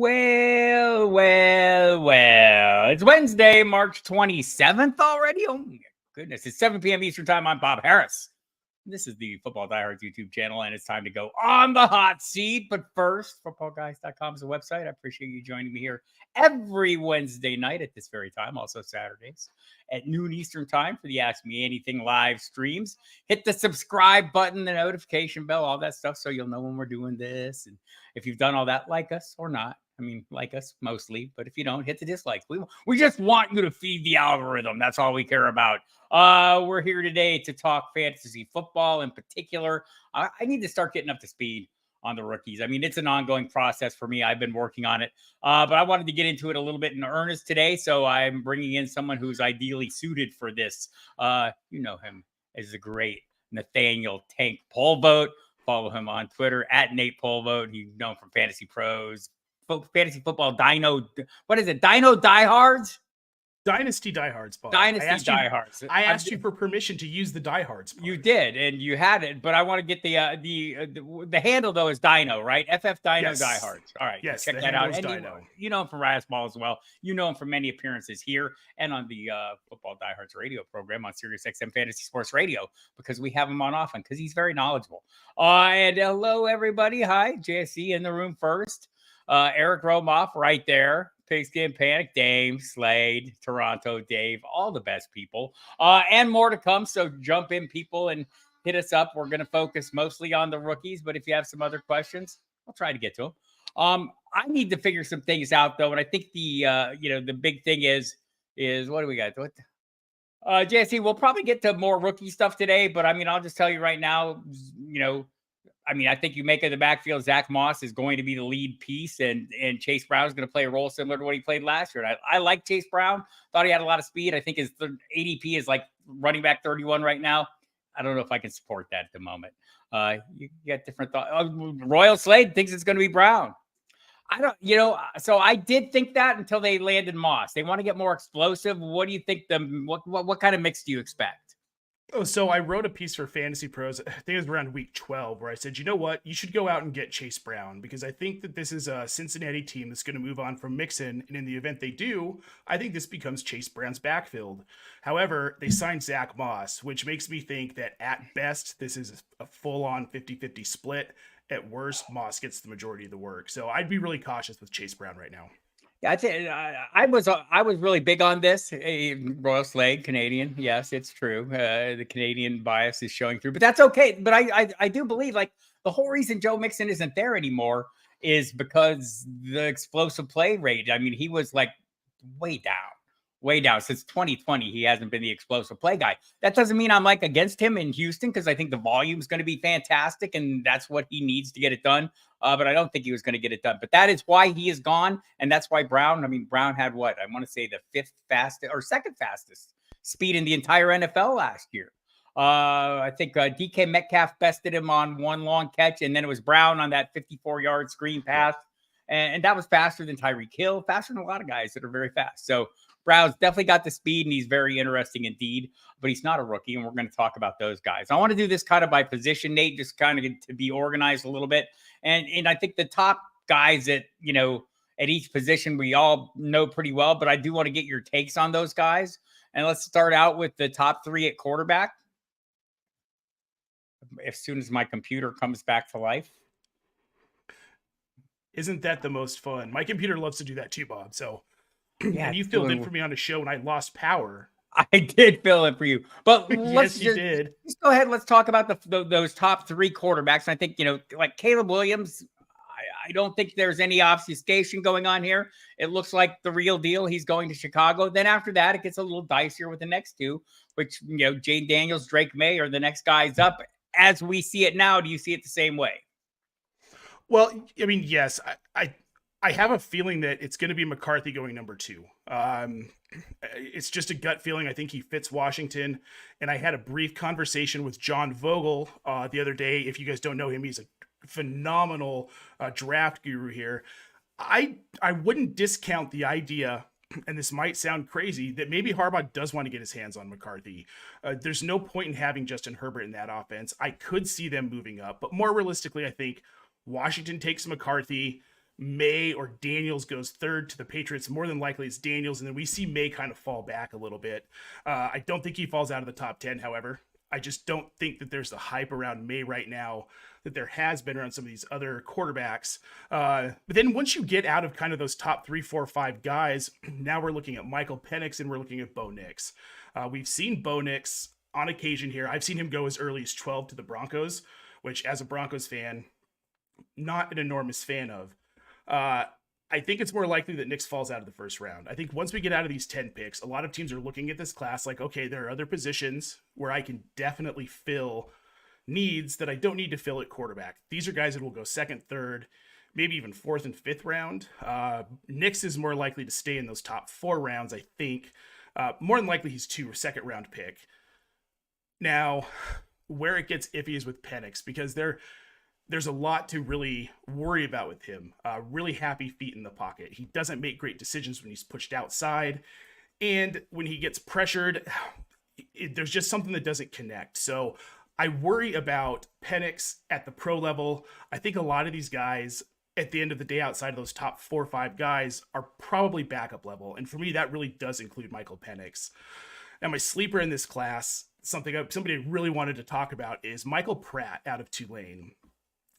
Well. It's Wednesday, March 27th already. Oh, my goodness. It's 7 p.m. Eastern Time. I'm Bob Harris. This is the Football Diehards YouTube channel, and it's time to go on the hot seat. But first, FootballGuys.com is the website. I appreciate you joining me here every Wednesday night at this very time, also Saturdays at noon Eastern Time for the Ask Me Anything live streams. Hit the subscribe button, the notification bell, all that stuff, so you'll know when we're doing this. And if you've done all that, like us or not. I mean, like us mostly, but if you don't, hit the dislike. We just want you to feed the algorithm. That's all we care about. We're here today to talk fantasy football in particular. I need to start getting up to speed on the rookies. I mean, it's an ongoing process for me. I've been working on it, but I wanted to get into it a little bit in earnest today. So I'm bringing in someone who's ideally suited for this. You know him as the great Nathaniel Tank Polvogt. Follow him on Twitter at Nate Polvogt. You know him from FantasyPros. Fantasy football Dino. What is it? Dino Diehards? Dynasty Diehards, Bob. Diehards. I asked you for permission to use the Diehards part. You did, and you had it, but I want to get the handle though is Dino, right? FF Dino yes. Diehards. All right, yes, check that out. And you know him from Razzball as well. You know him from many appearances here and on the Football Diehards radio program on Sirius XM Fantasy Sports Radio because we have him on often because he's very knowledgeable. And hello everybody. Hi, JSC in the room first. Eric Romoff right there. Pigskin Panic, Dame, Slade, Toronto, Dave, all the best people. And more to come. So jump in, people, and hit us up. We're going to focus mostly on the rookies, but if you have some other questions, I'll try to get to them. I need to figure some things out, though, and I think the big thing is what do we got? JSC, we'll probably get to more rookie stuff today, but I mean, I'll just tell you right now, I think you make of the backfield, Zach Moss is going to be the lead piece, and Chase Brown is going to play a role similar to what he played last year. And I like Chase Brown. Thought he had a lot of speed. I think his ADP is like running back 31 right now. I don't know if I can support that at the moment. You got different thoughts. Royal Slade thinks it's going to be Brown. So I did think that until they landed Moss. They want to get more explosive. What do you think? What kind of mix do you expect? Oh, so I wrote a piece for FantasyPros, I think it was around week 12, where I said, you know what, you should go out and get Chase Brown, because I think that this is a Cincinnati team that's going to move on from Mixon, and in the event they do, I think this becomes Chase Brown's backfield. However, they signed Zach Moss, which makes me think that at best, this is a full-on 50-50 split. At worst, Moss gets the majority of the work. So I'd be really cautious with Chase Brown right now. Yeah, I was really big on this. Royal Slade, Canadian. Yes, it's true. The Canadian bias is showing through, but that's okay. But I do believe like the whole reason Joe Mixon isn't there anymore is because the explosive play rate. I mean, he was like way down since 2020. He hasn't been the explosive play guy. That doesn't mean I'm like against him in Houston because I think the volume is going to be fantastic and that's what he needs to get it done. But I don't think he was going to get it done. But that is why he is gone. And that's why Brown had what? I want to say the second fastest speed in the entire NFL last year. I think DK Metcalf bested him on one long catch. And then it was Brown on that 54-yard screen pass. And that was faster than Tyreek Hill, faster than a lot of guys that are very fast. So Brown's definitely got the speed, and he's very interesting indeed, but he's not a rookie, and we're going to talk about those guys. I want to do this kind of by position, Nate, just kind of to be organized a little bit. And I think the top guys at each position we all know pretty well, but I do want to get your takes on those guys. And let's start out with the top three at quarterback. As soon as my computer comes back to life. Isn't that the most fun? My computer loves to do that too, Bob. So, yeah, and you filled in for me on a show and I lost power. I did fill in for you, but yes, you did. Let's go ahead. Let's talk about those top three quarterbacks. And I think, like Caleb Williams, I don't think there's any obfuscation going on here. It looks like the real deal. He's going to Chicago. Then after that, it gets a little dicier with the next two, which, Jane Daniels, Drake May are the next guys up. As we see it now, do you see it the same way? Well, I mean, yes, I have a feeling that it's going to be McCarthy going number 2. It's just a gut feeling. I think he fits Washington. And I had a brief conversation with John Vogel the other day. If you guys don't know him, he's a phenomenal draft guru here. I wouldn't discount the idea, and this might sound crazy, that maybe Harbaugh does want to get his hands on McCarthy. There's no point in having Justin Herbert in that offense. I could see them moving up, but more realistically, I think Washington takes McCarthy. May or Daniels goes third to the Patriots, more than likely it's Daniels, and then we see May kind of fall back a little bit. I don't think he falls out of the top 10, however. I just don't think that there's the hype around May right now that there has been around some of these other quarterbacks. But then once you get out of kind of those top 3, 4, 5 guys, now we're looking at Michael Penix and we're looking at Bo Nix. We've seen Bo Nix on occasion here. I've seen him go as early as 12 to the Broncos, which as a Broncos fan, not an enormous fan of. I think it's more likely that Nix falls out of the first round. I think once we get out of these 10 picks, a lot of teams are looking at this class like, okay, there are other positions where I can definitely fill needs that I don't need to fill at quarterback. These are guys that will go second, third, maybe even fourth and fifth round. Nix is more likely to stay in those top 4 rounds, I think. More than likely, he's 2 or second round pick. Now, where it gets iffy is with Penix, because there's a lot to really worry about with him. Really happy feet in the pocket. He doesn't make great decisions when he's pushed outside. And when he gets pressured, there's just something that doesn't connect. So I worry about Penix at the pro level. I think a lot of these guys, at the end of the day, outside of those top 4 or 5 guys, are probably backup level. And for me, that really does include Michael Penix. Now, my sleeper in this class, somebody I really wanted to talk about, is Michael Pratt out of Tulane.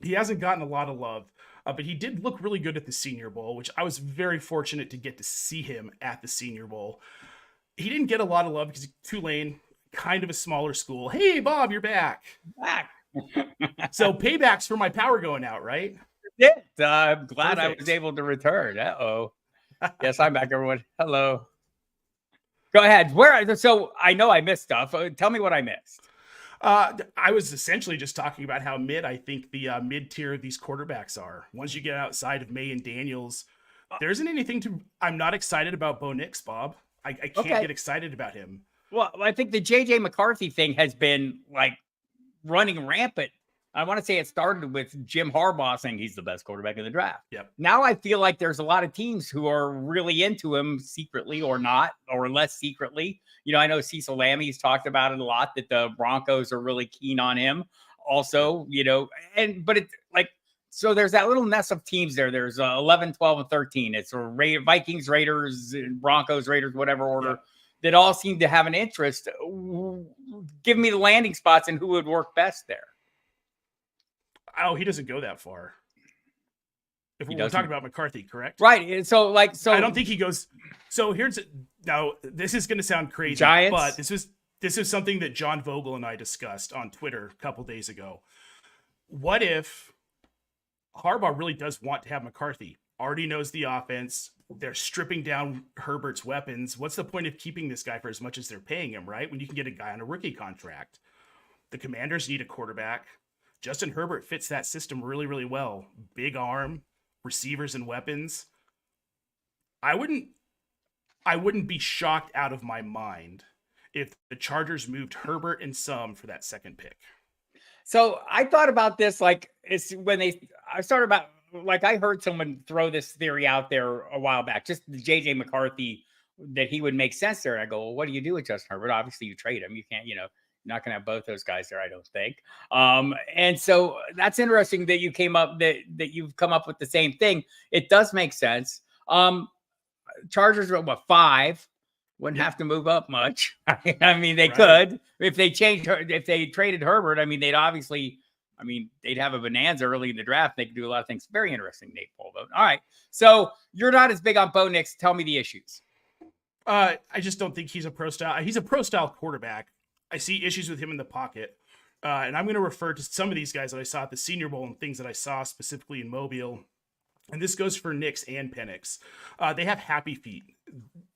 He hasn't gotten a lot of love, but he did look really good at the Senior Bowl, which I was very fortunate to get to see him at the Senior Bowl. He didn't get a lot of love because Tulane, kind of a smaller school. Hey, Bob, you're back. Back. So paybacks for my power going out, right? Yeah, I'm glad Perfect. I was able to return. Uh-oh. Yes, I'm back, everyone. Hello. Go ahead. So I know I missed stuff. Tell me what I missed. I was essentially just talking about how I think the mid tier of these quarterbacks are. Once you get outside of May and Daniels, there isn't anything I'm not excited about Bo Nix, Bob. I can't get excited about him. Well, I think the JJ McCarthy thing has been like running rampant. I want to say it started with Jim Harbaugh saying he's the best quarterback in the draft. Yep. Now I feel like there's a lot of teams who are really into him secretly or not, or less secretly. I know Cecil Lammy's talked about it a lot, that the Broncos are really keen on him also, but it's like, so there's that little nest of teams there. There's 11, 12, and 13. It's Vikings, Raiders, Broncos, Raiders, whatever order, that all seem to have an interest. Give me the landing spots and who would work best there. Oh, he doesn't go that far. If we're talking about McCarthy, correct? Right. So I don't think he goes. So this is going to sound crazy, Giants? but this is something that John Vogel and I discussed on Twitter a couple days ago. What if Harbaugh really does want to have McCarthy? Already knows the offense. They're stripping down Herbert's weapons. What's the point of keeping this guy for as much as they're paying him, right? When you can get a guy on a rookie contract. The Commanders need a quarterback. Justin Herbert fits that system really, really well. Big arm, receivers and weapons. I wouldn't be shocked out of my mind if the Chargers moved Herbert and some for that second pick. So I thought about this, like I heard someone throw this theory out there a while back, just the JJ McCarthy, that he would make sense there. And I go, well, what do you do with Justin Herbert? Obviously you trade him. You can't, you're not going to have both those guys there, I don't think. And so that's interesting that you've come up with the same thing. It does make sense. Chargers are what, 5? Wouldn't have to move up much. I mean, they could if they traded Herbert. I mean, they'd have a bonanza early in the draft. They could do a lot of things. Very interesting, Nate Polvogt. All right, so you're not as big on Bo Nix. Tell me the issues. I just don't think he's a pro style. He's a pro style quarterback. I see issues with him in the pocket. And I'm going to refer to some of these guys that I saw at the Senior Bowl and things that I saw specifically in Mobile. And this goes for Nix and Penix. They have happy feet.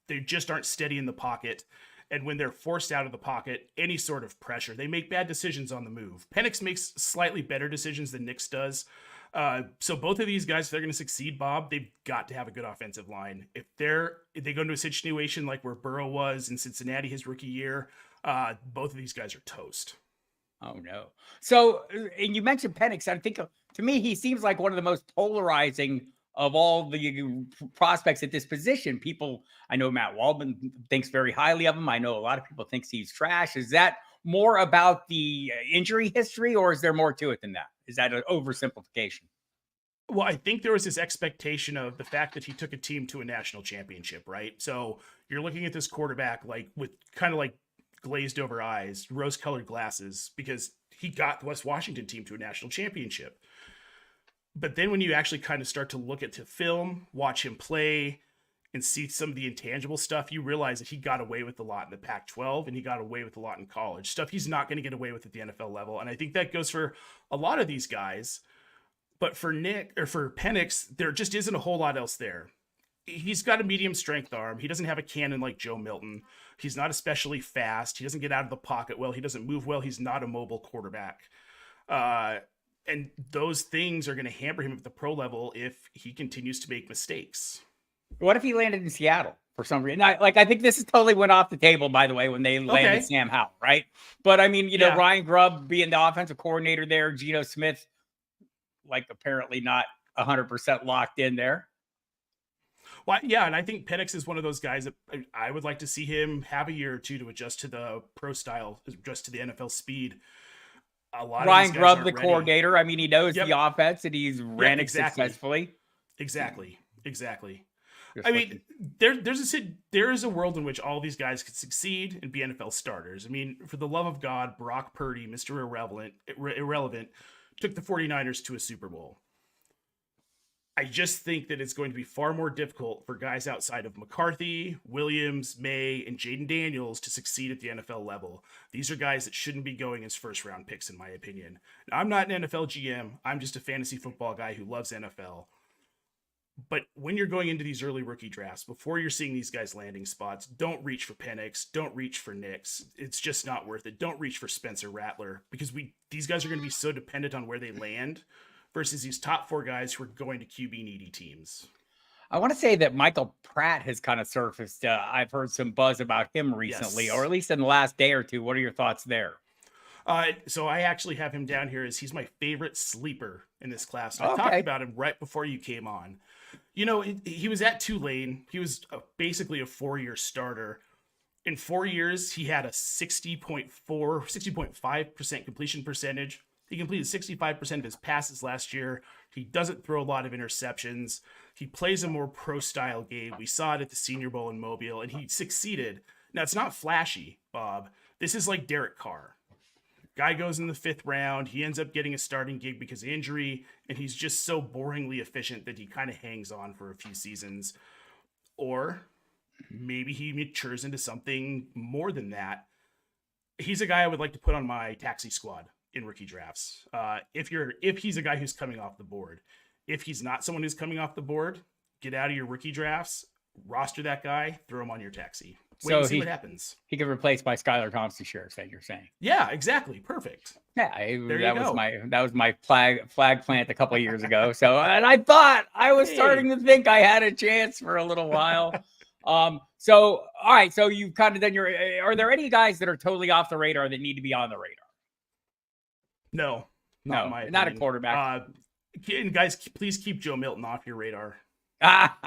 They just aren't steady in the pocket. And when they're forced out of the pocket, any sort of pressure, they make bad decisions on the move. Penix makes slightly better decisions than Nix does. So both of these guys, if they're going to succeed, Bob, they've got to have a good offensive line. If they go into a situation like where Burrow was in Cincinnati his rookie year, both of these guys are toast. Oh, no. So, and you mentioned Penix. I think, to me, he seems like one of the most polarizing of all the prospects at this position. I know Matt Waldman thinks very highly of him. I know a lot of people think he's trash. Is that more about the injury history, or is there more to it than that? Is that an oversimplification? Well, I think there was this expectation of the fact that he took a team to a national championship, right? So you're looking at this quarterback like with kind of like glazed over eyes, rose-colored glasses, because he got the West Washington team to a national championship. But then when you actually kind of start to look at the film, watch him play, and see some of the intangible stuff, you realize that he got away with a lot in the Pac-12 and he got away with a lot in college. Stuff he's not going to get away with at the NFL level. And I think that goes for a lot of these guys. But for Penix, there just isn't a whole lot else there. He's got a medium strength arm. He doesn't have a cannon like Joe Milton. He's not especially fast. He doesn't get out of the pocket well. He doesn't move well. He's not a mobile quarterback. And those things are going to hamper him at the pro level if he continues to make mistakes. What if he landed in Seattle for some reason? I think this is totally went off the table, by the way, when they landed Sam Howell, right? But I mean, Ryan Grubb being the offensive coordinator there, Geno Smith, apparently not 100% locked in there. Well, yeah, and I think Penix is one of those guys that I would like to see him have a year or two to adjust to the pro style, adjust to the NFL speed. A lot Ryan of Grubb, the coordinator. I mean, he knows the offense and he's ran it successfully. Exactly. I mean, there is a world in which all these guys could succeed and be NFL starters. I mean, for the love of God, Brock Purdy, Mr. Irrelevant, took the 49ers to a Super Bowl. I just think that it's going to be far more difficult for guys outside of McCarthy, Williams, May, and Jaden Daniels to succeed at the NFL level. These are guys that shouldn't be going as first-round picks, in my opinion. Now, I'm not an NFL GM. I'm just a fantasy football guy who loves NFL. But when you're going into these early rookie drafts, before you're seeing these guys landing spots, don't reach for Penix. Don't reach for Nix. It's just not worth it. Don't reach for Spencer Rattler, because these guys are going to be so dependent on where they land versus these top four guys who are going to QB-needy teams. I want to say that Michael Pratt has kind of surfaced. I've heard some buzz about him recently, or at least in the last day or two. What are your thoughts there? So I actually have him down here as he's my favorite sleeper in this class. And I talked about him right before you came on. He was at Tulane. He was basically a 4-year starter. In 4 years, he had a 60.5% completion percentage. He completed 65% of his passes last year. He doesn't throw a lot of interceptions. He plays a more pro-style game. We saw it at the Senior Bowl in Mobile, and he succeeded. Now, it's not flashy, Bob. This is like Derek Carr. Guy goes in the 5th round. He ends up getting a starting gig because of injury, and he's just so boringly efficient that he kind of hangs on for a few seasons. Or maybe he matures into something more than that. He's a guy I would like to put on my taxi squad in rookie drafts. If he's a guy who's coming off the board. If he's not someone who's coming off the board, get out of your rookie drafts, roster that guy, throw him on your taxi. Wait and see what happens. He could replace by Skylar Thompson shares, that you're saying. Yeah, exactly. Perfect. Yeah, that was my flag plant a couple of years ago. So, and I thought I was starting to think I had a chance for a little while. So all right, so you've kind of done are there any guys that are totally off the radar that need to be on the radar? No, not a quarterback. And guys, please keep Joe Milton off your radar.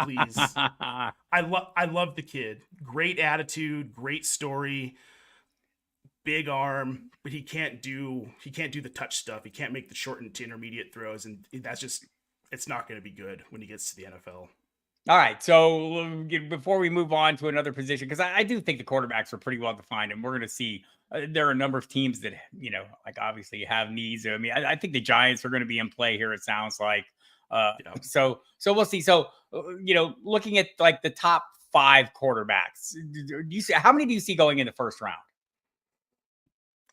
Please. I love the kid. Great attitude, great story, big arm, but he can't do the touch stuff. He can't make the short and intermediate throws, and it's not going to be good when he gets to the NFL. All right, so before we move on to another position, because I do think the quarterbacks are pretty well defined, and we're going to see there are a number of teams that obviously have needs. I mean, I think the Giants are going to be in play here. It sounds like. So we'll see. So, looking at the top 5 quarterbacks, how many do you see going in the first round?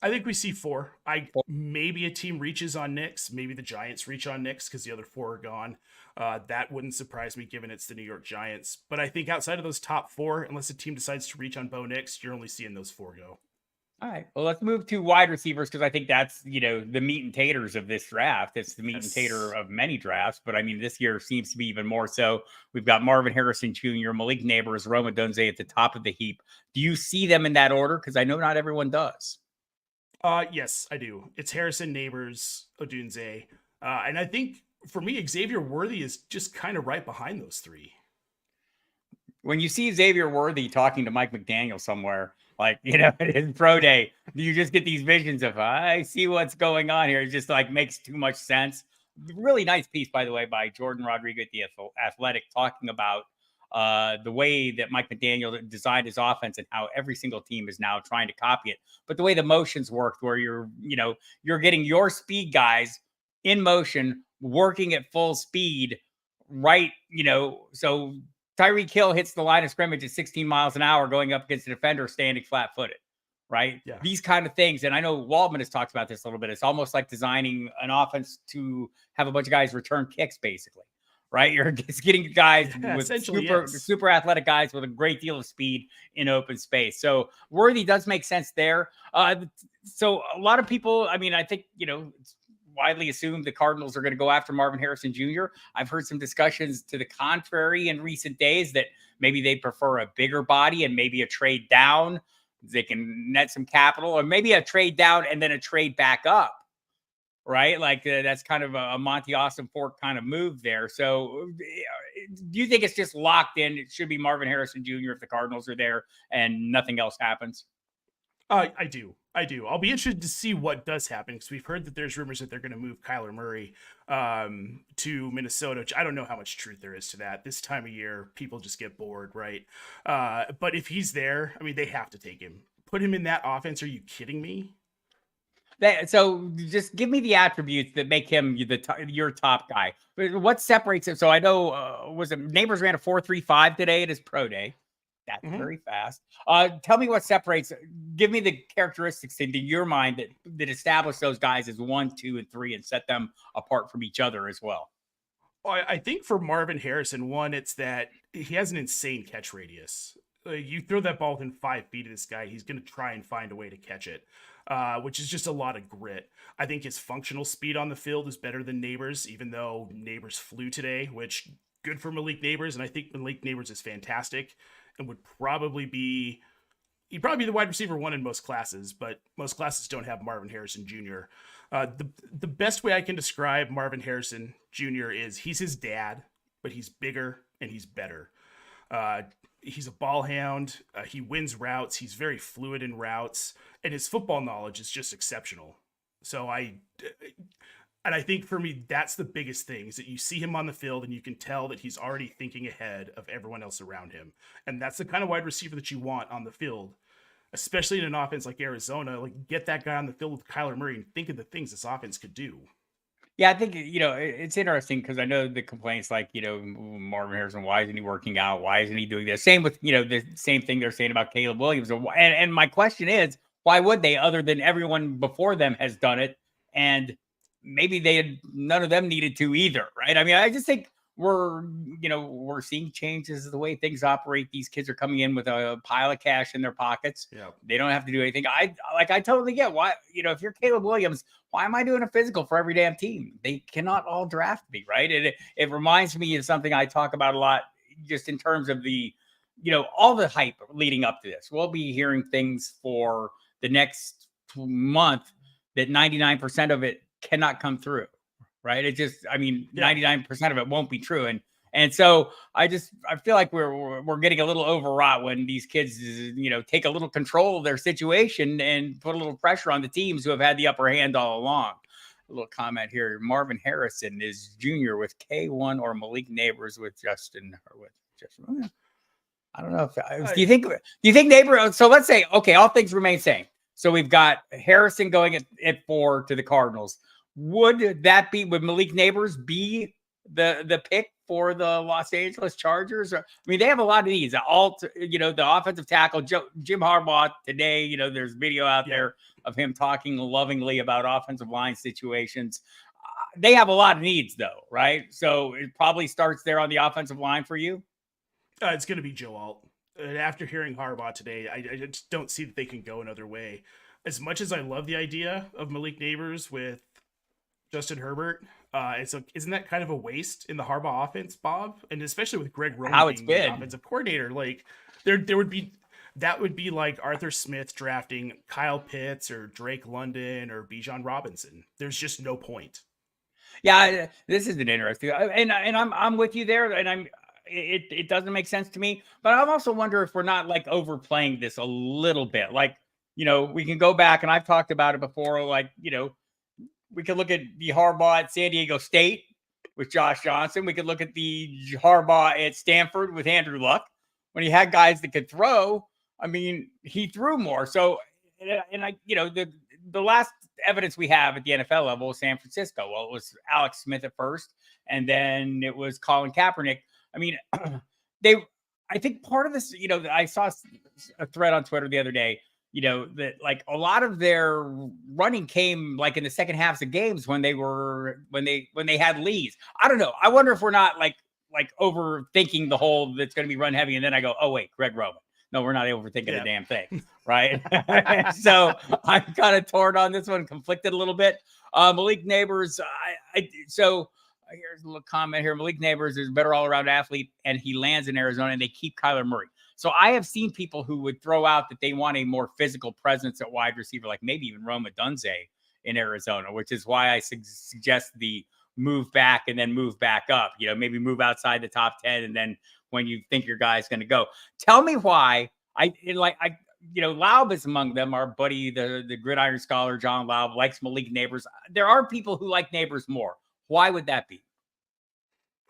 I think we see 4. Maybe a team reaches on Nix. Maybe the Giants reach on Nix because the other 4 are gone. That wouldn't surprise me given it's the New York Giants. But I think outside of those top 4, unless a team decides to reach on Bo Nix, you're only seeing those 4 go. All right. Well, let's move to wide receivers because I think that's, the meat and taters of this draft. It's the meat and tater of many drafts, but I mean, this year seems to be even more so. We've got Marvin Harrison Jr., Malik Neighbors, Rome Odunze at the top of the heap. Do you see them in that order? Because I know not everyone does. Yes, I do. It's Harrison, Neighbors, Odunze. And I think for me, Xavier Worthy is just kind of right behind those 3. When you see Xavier Worthy talking to Mike McDaniel somewhere, at his pro day, you just get these visions of, I see what's going on here. It just makes too much sense. really nice piece, by the way, by Jordan Rodriguez, the Athletic, talking about the way that Mike McDaniel designed his offense and how every single team is now trying to copy it. But the way the motions worked, where you're getting your speed guys in motion, working at full speed, right? So Tyreek Hill hits the line of scrimmage at 16 miles an hour going up against the defender standing flat footed, right? Yeah. These kind of things. And I know Waldman has talked about this a little bit. It's almost like designing an offense to have a bunch of guys return kicks, basically, right? You're just getting guys with super athletic guys with a great deal of speed in open space. So Worthy does make sense there. So a lot of people, I mean, I think, it's widely assumed the Cardinals are going to go after Marvin Harrison Jr. I've heard some discussions to the contrary in recent days that maybe they prefer a bigger body and maybe a trade down. They can net some capital, or maybe a trade down and then a trade back up, right? Like that's kind of a Monty Austin Fork kind of move there. So do you think it's just locked in? It should be Marvin Harrison Jr. if the Cardinals are there and nothing else happens? I do. I'll be interested to see what does happen, because we've heard that there's rumors that they're going to move Kyler Murray to Minnesota, which I don't know how much truth there is to that. This time of year, people just get bored, right? But if he's there, I mean, they have to take him. Put him in that offense. Are you kidding me? So just give me the attributes that make him your top guy. What separates him? So I know, was it Neighbors ran a 4.35 today at his pro day? That's very fast. Tell me what separates. Give me the characteristics in your mind that establish those guys as 1, 2, and 3, and set them apart from each other as well. I think for Marvin Harrison, one, it's that he has an insane catch radius. You throw that ball within 5 feet of this guy, he's going to try and find a way to catch it, which is just a lot of grit. I think his functional speed on the field is better than Neighbors, even though Neighbors flew today, which good for Malik Neighbors, and I think Malik Neighbors is fantastic and would probably be the wide receiver 1 in most classes, but most classes don't have Marvin Harrison Jr. The best way I can describe Marvin Harrison Jr. is he's his dad, but he's bigger and he's better. He's a ball hound. He wins routes. He's very fluid in routes, and his football knowledge is just exceptional. So I think for me, that's the biggest thing, is that you see him on the field and you can tell that he's already thinking ahead of everyone else around him. And that's the kind of wide receiver that you want on the field, especially in an offense like Arizona. Like, get that guy on the field with Kyler Murray and think of the things this offense could do. Yeah, I think, it's interesting because I know the complaints like, Marvin Harrison, why isn't he working out? Why isn't he doing this? Same with, the same thing they're saying about Caleb Williams. And my question is, why would they, other than everyone before them has done it? And maybe none of them needed to either, right? I mean, I just think we're seeing changes in the way things operate. These kids are coming in with a pile of cash in their pockets. Yeah. They don't have to do anything. I totally get why, if you're Caleb Williams, why am I doing a physical for every damn team? They cannot all draft me, right? It reminds me of something I talk about a lot, just in terms of the, all the hype leading up to this. We'll be hearing things for the next month that 99% of it cannot come through, right? 99% of it won't be true. And so I feel like we're getting a little overwrought when these kids, take a little control of their situation and put a little pressure on the teams who have had the upper hand all along. A little comment here. Marvin Harrison is junior with K1 or Malik Neighbors with Justin. I don't know. Do you think Neighbor? So let's say, okay, all things remain same. So we've got Harrison going at 4 to the Cardinals. Would Malik Neighbors be the pick for the Los Angeles Chargers? I mean, they have a lot of needs. The offensive tackle, Jim Harbaugh today, there's video out there of him talking lovingly about offensive line situations. They have a lot of needs though, right? So it probably starts there on the offensive line for you. It's going to be Joe Alt. After hearing Harbaugh today, I just don't see that they can go another way. As much as I love the idea of Malik Neighbors with Justin Herbert, isn't that kind of a waste in the Harbaugh offense, Bob? And especially with Greg Roman being the offensive coordinator, like that would be like Arthur Smith drafting Kyle Pitts or Drake London or Bijan Robinson. There's just no point. Yeah, this is an interesting, and I'm with you there, and it doesn't make sense to me, but I also wonder if we're not like overplaying this a little bit. Like, we can go back, and I've talked about it before, like, We could look at the Harbaugh at San Diego State with Josh Johnson. We could look at the Harbaugh at Stanford with Andrew Luck. When he had guys that could throw, I mean, he threw more. So, and I, the last evidence we have at the NFL level was San Francisco. Well, it was Alex Smith at first, and then it was Colin Kaepernick. I mean, I think part of this, I saw a thread on Twitter the other day, that like a lot of their running came like in the second halves of games when they had leads. I don't know. I wonder if we're not like overthinking the whole that's going to be run heavy. And then I go, oh wait, Greg Roman. No, we're not overthinking a damn thing. Right. So I'm kind of torn on this one, conflicted a little bit. Malik Neighbors. So here's a little comment here. Malik Neighbors is a better all-around athlete, and he lands in Arizona, and they keep Kyler Murray. So I have seen people who would throw out that they want a more physical presence at wide receiver, like maybe even Roma Dunze in Arizona, which is why I suggest the move back and then move back up. Maybe move outside the top 10, and then when you think your guy's going to go. Tell me why Laub is among them. Our buddy, the gridiron scholar, John Laub, likes Malik Neighbors. There are people who like Neighbors more. Why would that be?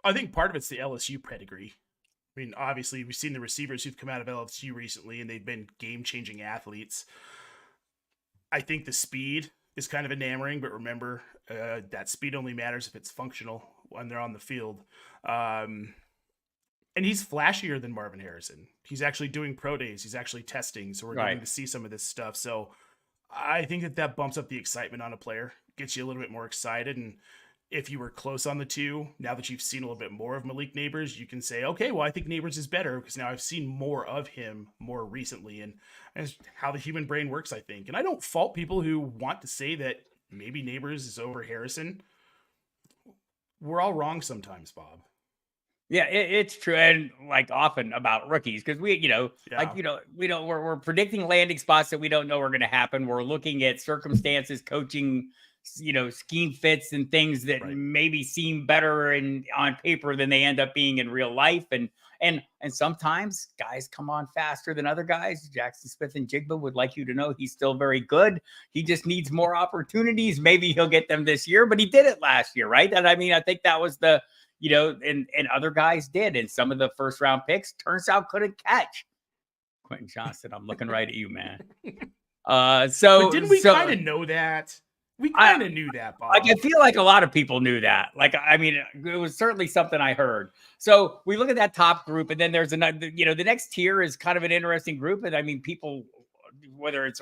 I think part of it's the LSU pedigree. I mean, obviously, we've seen the receivers who've come out of LSU recently, and they've been game-changing athletes. I think the speed is kind of enamoring, but remember, that speed only matters if it's functional when they're on the field. And he's flashier than Marvin Harrison. He's actually doing pro days. He's actually testing, so we're going to see some of this stuff. So I think that bumps up the excitement on a player, gets you a little bit more excited, and if you were close on the two, now that you've seen a little bit more of Malik Neighbors, you can say, okay, well, I think Neighbors is better because now I've seen more of him more recently. And that's how the human brain works, I think. And I don't fault people who want to say that maybe Neighbors is over Harrison. We're all wrong sometimes, Bob. Yeah, it's true. And like often about rookies, because we're predicting landing spots that we don't know are going to happen. We're looking at circumstances, coaching, scheme fits and things that maybe seem better on paper than they end up being in real life. And sometimes guys come on faster than other guys. Jackson Smith-Njigba would like you to know he's still very good. He just needs more opportunities. Maybe he'll get them this year, but he did it last year, right? And I mean, I think that was and other guys did. And some of the first round picks turns out couldn't catch. Quentin Johnston, I'm looking right at you, man. But didn't we kind of know that? We kind of knew that, Bob. I feel like a lot of people knew that. It was certainly something I heard. So we look at that top group, and then there's another, the next tier is kind of an interesting group. And I mean, people, whether it's,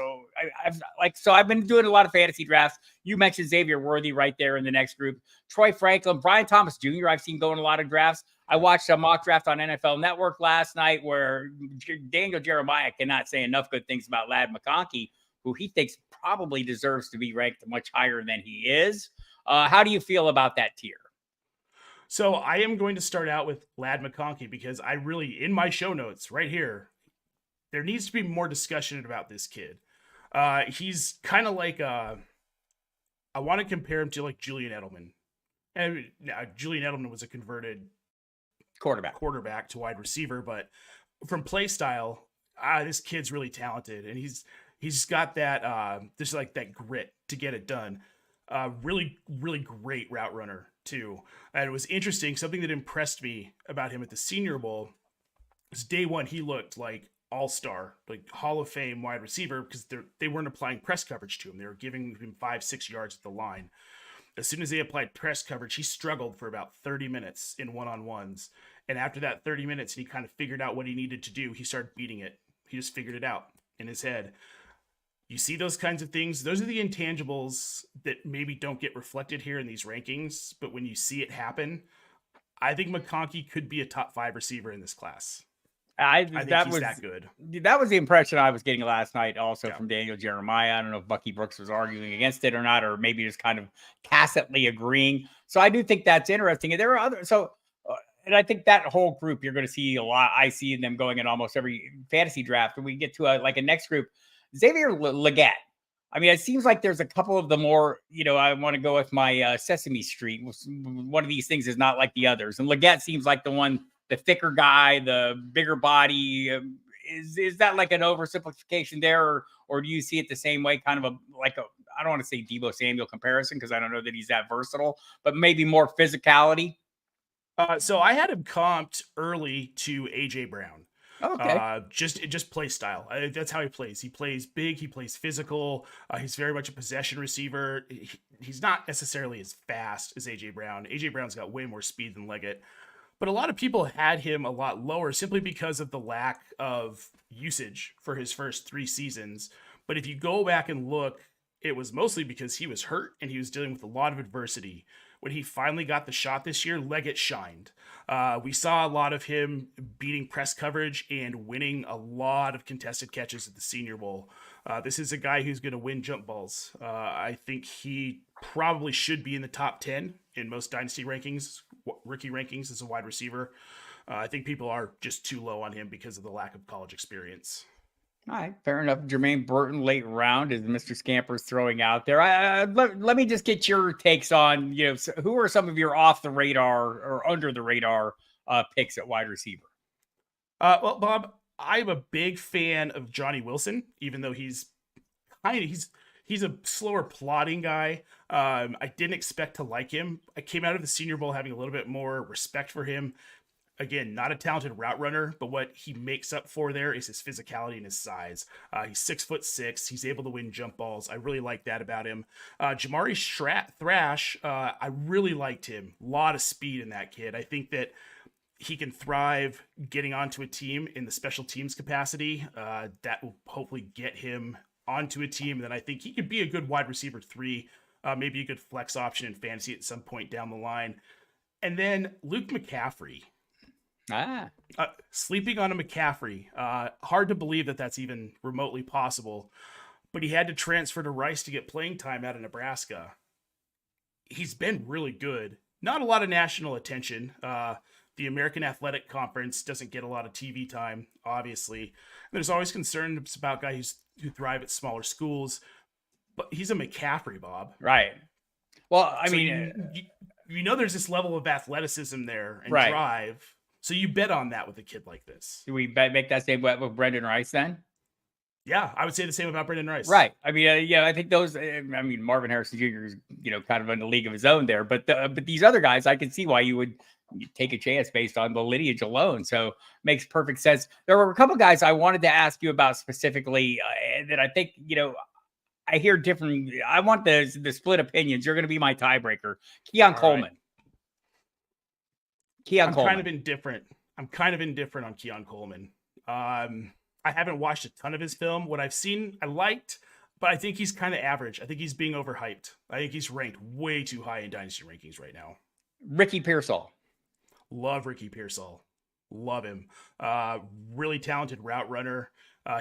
I've been doing a lot of fantasy drafts. You mentioned Xavier Worthy right there in the next group. Troy Franklin, Brian Thomas Jr., I've seen go in a lot of drafts. I watched a mock draft on NFL Network last night where Daniel Jeremiah cannot say enough good things about Ladd McConkey, who he thinks probably deserves to be ranked much higher than he is. How do you feel about that tier? So I am going to start out with Ladd McConkey because I really, in my show notes right here, there needs to be more discussion about this kid. He's kind of like, I want to compare him to like Julian Edelman. And Julian Edelman was a converted quarterback to wide receiver, but from play style, this kid's really talented, and he's got that just like that grit to get it done. Really, really great route runner too. And it was interesting. Something that impressed me about him at the Senior Bowl was day one, he looked like all-star, like Hall of Fame wide receiver because they weren't applying press coverage to him. They were giving him 5-6 yards at the line. As soon as they applied press coverage, he struggled for about 30 minutes in one-on-ones. And after that 30 minutes, he kind of figured out what he needed to do. He started beating it. He just figured it out in his head. You see those kinds of things. Those are the intangibles that maybe don't get reflected here in these rankings. But when you see it happen, I think McConkey could be a top 5 receiver in this class. I think he's that good. That was the impression I was getting last night also from Daniel Jeremiah. I don't know if Bucky Brooks was arguing against it or not, or maybe just kind of tacitly agreeing. So I do think that's interesting. And there are others. And I think that whole group, you're going to see a lot. I see them going in almost every fantasy draft. And we get to a next group, Xavier Legette. I mean, it seems like there's a couple of the more, I want to go with my Sesame Street. One of these things is not like the others. And Legette seems like the thicker guy, the bigger body, is that like an oversimplification there, or do you see it the same way? Kind of I don't want to say Deebo Samuel comparison because I don't know that he's that versatile, but maybe more physicality. So I had him comped early to AJ Brown. Okay. Just play style. That's how he plays. He plays big. He plays physical. He's very much a possession receiver. He's not necessarily as fast as AJ Brown. AJ Brown's got way more speed than Leggett, but a lot of people had him a lot lower simply because of the lack of usage for his first 3 seasons. But if you go back and look, it was mostly because he was hurt and he was dealing with a lot of adversity. When he finally got the shot this year, Leggett shined. We saw a lot of him beating press coverage and winning a lot of contested catches at the Senior Bowl. This is a guy who's going to win jump balls. I think he probably should be in the top 10 in most dynasty rankings, rookie rankings as a wide receiver. I think people are just too low on him because of the lack of college experience. All right, fair enough. Jermaine Burton, late round, is Mr. Scamper's throwing out there. Let me just get your takes on, who are some of your off the radar or under the radar picks at wide receiver? Well, Bob, I'm a big fan of Johnny Wilson, even though he's a slower plodding guy. I didn't expect to like him. I came out of the Senior Bowl having a little bit more respect for him. Again, not a talented route runner, but what he makes up for there is his physicality and his size. He's 6'6". He's able to win jump balls. I really like that about him. Jamari Thrash, I really liked him. A lot of speed in that kid. I think that he can thrive getting onto a team in the special teams capacity. That will hopefully get him onto a team. And then I think he could be a good wide receiver 3, maybe a good flex option in fantasy at some point down the line. And then Luke McCaffrey. Sleeping on a McCaffrey. Hard to believe that that's even remotely possible, but he had to transfer to Rice to get playing time out of Nebraska. He's been really good. Not a lot of national attention. The American Athletic Conference doesn't get a lot of TV time, obviously. There's always concerns about guys who thrive at smaller schools, but he's a McCaffrey, Bob. Right. Well, I So mean, there's this level of athleticism there and right. drive. So you bet on that with a kid like this. Do we make that same bet with Brendan Rice then? Yeah, I would say the same about Brendan Rice. Right. I mean, I think those. I mean, Marvin Harrison Jr. is kind of in the league of his own there, but these other guys, I can see why you would take a chance based on the lineage alone. So makes perfect sense. There were a couple guys I wanted to ask you about specifically that I think I hear different. I want the split opinions. You're going to be my tiebreaker. Keon Coleman. Right. Keon Coleman. I'm kind of indifferent on Keon Coleman. I haven't watched a ton of his film. What I've seen, I liked, but I think he's kind of average. I think he's being overhyped. I think he's ranked way too high in dynasty rankings right now. Ricky Pearsall. Love Ricky Pearsall. Love him. Really talented route runner.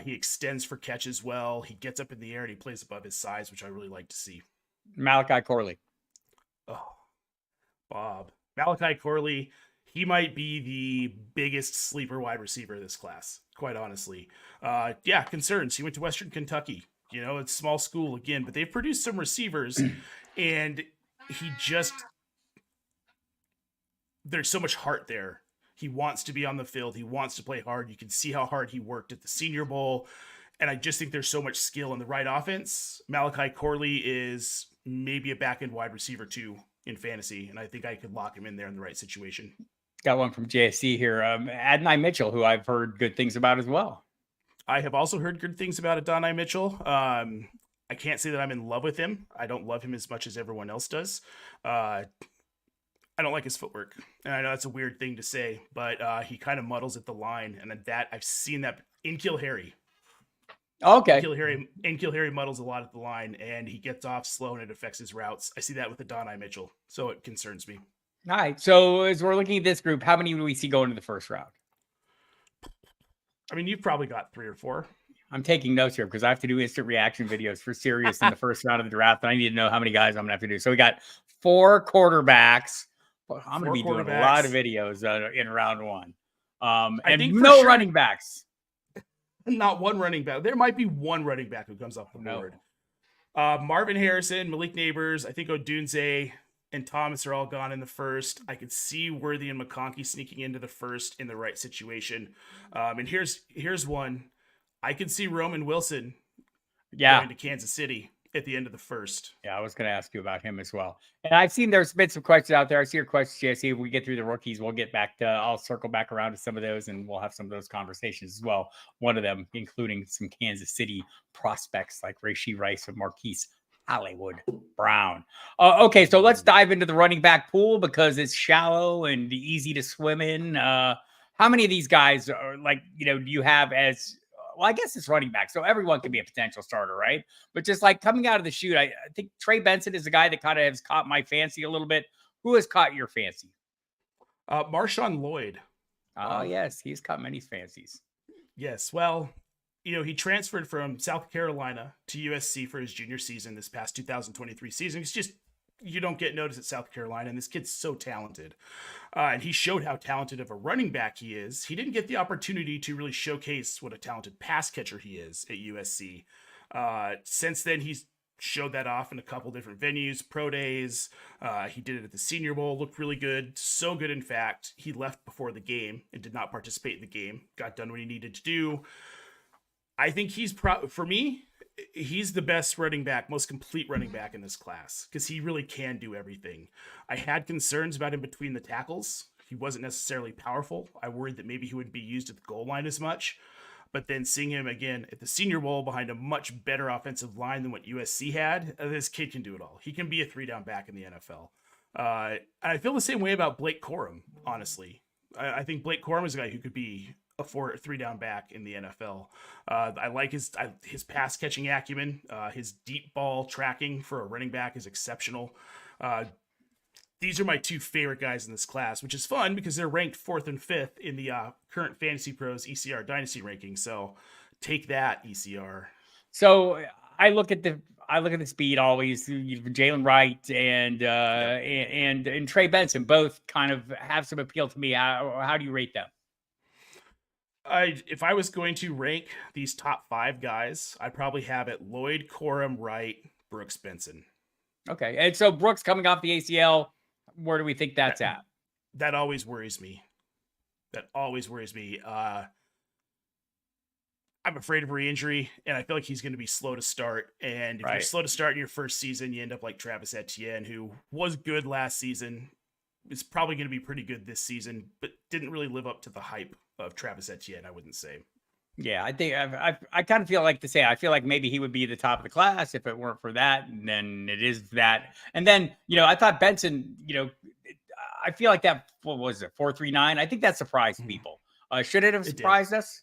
He extends for catches well. He gets up in the air and he plays above his size, which I really like to see. Malachi Corley. Oh, Bob. Malachi Corley. He might be the biggest sleeper wide receiver of this class, quite honestly. Concerns. He went to Western Kentucky. It's small school again, but they've produced some receivers, and there's so much heart there. He wants to be on the field. He wants to play hard. You can see how hard he worked at the Senior Bowl, and I just think there's so much skill in the right offense. Malachi Corley is maybe a back-end wide receiver too in fantasy, and I think I could lock him in there in the right situation. Got one from JSC here. Adonai Mitchell, who I've heard good things about as well. I have also heard good things about Adonai Mitchell. I can't say that I'm in love with him. I don't love him as much as everyone else does. I don't like his footwork. And I know that's a weird thing to say, but he kind of muddles at the line. And that I've seen that in Kill Harry. Okay. Kill Harry muddles a lot at the line, and he gets off slow, and it affects his routes. I see that with Adonai Mitchell, so it concerns me. All right. So as we're looking at this group, how many do we see going to the first round? I mean, you've probably got 3 or 4. I'm taking notes here because I have to do instant reaction videos for Sirius in the first round of the draft, and I need to know how many guys I'm going to have to do. So we got 4 quarterbacks. I'm going to be doing a lot of videos in round 1. I think no running backs. Not one running back. There might be one running back who comes off the board. Marvin Harrison, Malik Neighbors, I think Odunze, and Thomas are all gone in the first. I could see Worthy and McConkey sneaking into the first in the right situation. And here's one. I could see Roman Wilson going to Kansas City at the end of the first. Yeah, I was going to ask you about him as well. And I've seen there's been some questions out there. I see your questions, Jesse. If we get through the rookies, we'll get back to, I'll circle back around to some of those and we'll have some of those conversations as well. One of them, including some Kansas City prospects like Rashee Rice and Marquise Hollywood Brown. Okay, so let's dive into the running back pool because it's shallow and easy to swim in. How many of these guys are do you have as, well, I guess it's running back, so everyone can be a potential starter, right? But just like coming out of the chute, I think Trey Benson is a guy that kind of has caught my fancy a little bit. Who has caught your fancy? Marshawn Lloyd. Oh, yes, he's caught many fancies. Yes, well, he transferred from South Carolina to USC for his junior season this past 2023 season. It's just, you don't get noticed at South Carolina, and this kid's so talented. And he showed how talented of a running back he is. He didn't get the opportunity to really showcase what a talented pass catcher he is at USC. Since then, he's showed that off in a couple different venues, pro days. He did it at the Senior Bowl, looked really good. So good, in fact, he left before the game and did not participate in the game. Got done what he needed to do. I think for me, he's the best running back, most complete running back in this class because he really can do everything. I had concerns about him between the tackles. He wasn't necessarily powerful. I worried that maybe he wouldn't be used at the goal line as much. But then seeing him again at the Senior Bowl behind a much better offensive line than what USC had, this kid can do it all. He can be a 3-down back in the NFL. And I feel the same way about Blake Corum, honestly. I think Blake Corum is a guy who could be a 3-down back in the NFL. I like his pass catching acumen. His deep ball tracking for a running back is exceptional. These are my two favorite guys in this class, which is fun because they're ranked 4th and 5th in the current FantasyPros ECR Dynasty ranking. So take that, ECR. So I look at the speed always. Jalen Wright and Trey Benson both kind of have some appeal to me. How do you rate them? If I was going to rank these top 5 guys, I'd probably have it Lloyd, Corum, Wright, Brooks, Benson. Okay. And so Brooks coming off the ACL, where do we think that's at? That always worries me. I'm afraid of re-injury, and I feel like he's going to be slow to start. And if you're slow to start in your first season, you end up like Travis Etienne, who was good last season, is probably going to be pretty good this season, but didn't really live up to the hype of Travis Etienne, I wouldn't say. Yeah, I think I kind of feel like to say, I feel like maybe he would be the top of the class if it weren't for that. And then it is that. And then, I thought Benson, I feel like that, what was it, 4.39? I think that surprised people. Should it have surprised us?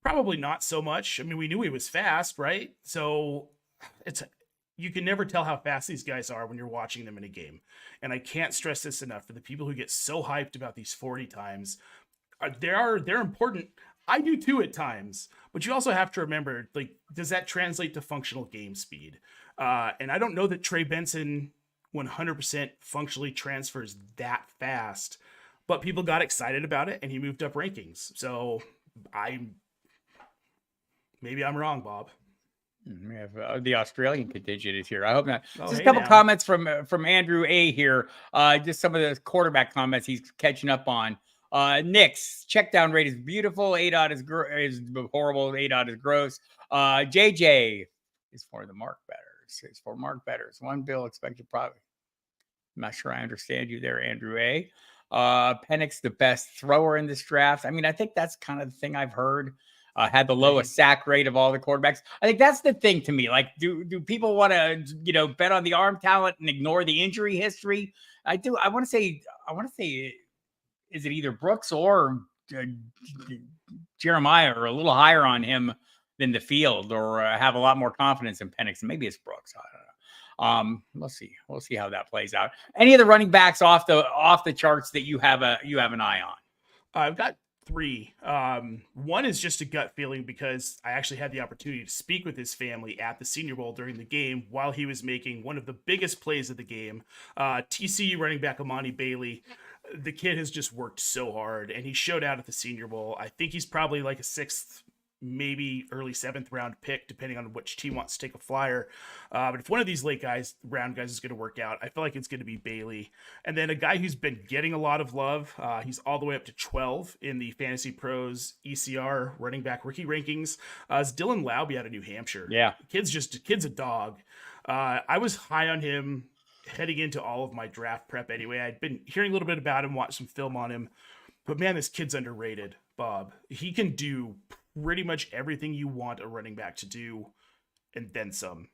Probably not so much. I mean, we knew he was fast, right? So you can never tell how fast these guys are when you're watching them in a game. And I can't stress this enough for the people who get so hyped about these 40 times. They're important. I do too at times, but you also have to remember, does that translate to functional game speed? And I don't know that Trey Benson 100% functionally transfers that fast, but people got excited about it and he moved up rankings. So maybe I'm wrong, Bob. We have the Australian contingent is here. I hope not. Just a couple comments from Andrew A here. Just some of the quarterback comments he's catching up on. Nick's check down rate is beautiful. ADOT is horrible. ADOT is gross. JJ is for the Mark betters. It's for Mark betters. One bill expected profit. I'm not sure I understand you there, Andrew A. Penix the best thrower in this draft. I mean, I think that's kind of the thing I've heard. Had the lowest sack rate of all the quarterbacks. I think that's the thing to me. Like, do people want to, bet on the arm talent and ignore the injury history? I do. I want to say, is it either Brooks or Jeremiah or a little higher on him than the field, or have a lot more confidence in Penix? Maybe it's Brooks. I don't know. We'll see how that plays out. Any of the running backs off the charts that you have an eye on? I've got 3. One is just a gut feeling because I actually had the opportunity to speak with his family at the Senior Bowl during the game while he was making one of the biggest plays of the game. TCU running back Amani Bailey. The kid has just worked so hard, and he showed out at the Senior Bowl. I think he's probably like a 6th maybe early 7th round pick, depending on which team wants to take a flyer. But if one of these round guys is going to work out, I feel like it's going to be Bailey. And then a guy who's been getting a lot of love, he's all the way up to 12 in the FantasyPros ECR running back rookie rankings, is Dylan Laube out of New Hampshire. Yeah. Kid's a dog. I was high on him heading into all of my draft prep anyway. I'd been hearing a little bit about him, watched some film on him. But man, this kid's underrated, Bob. He can do pretty much everything you want a running back to do, and then some.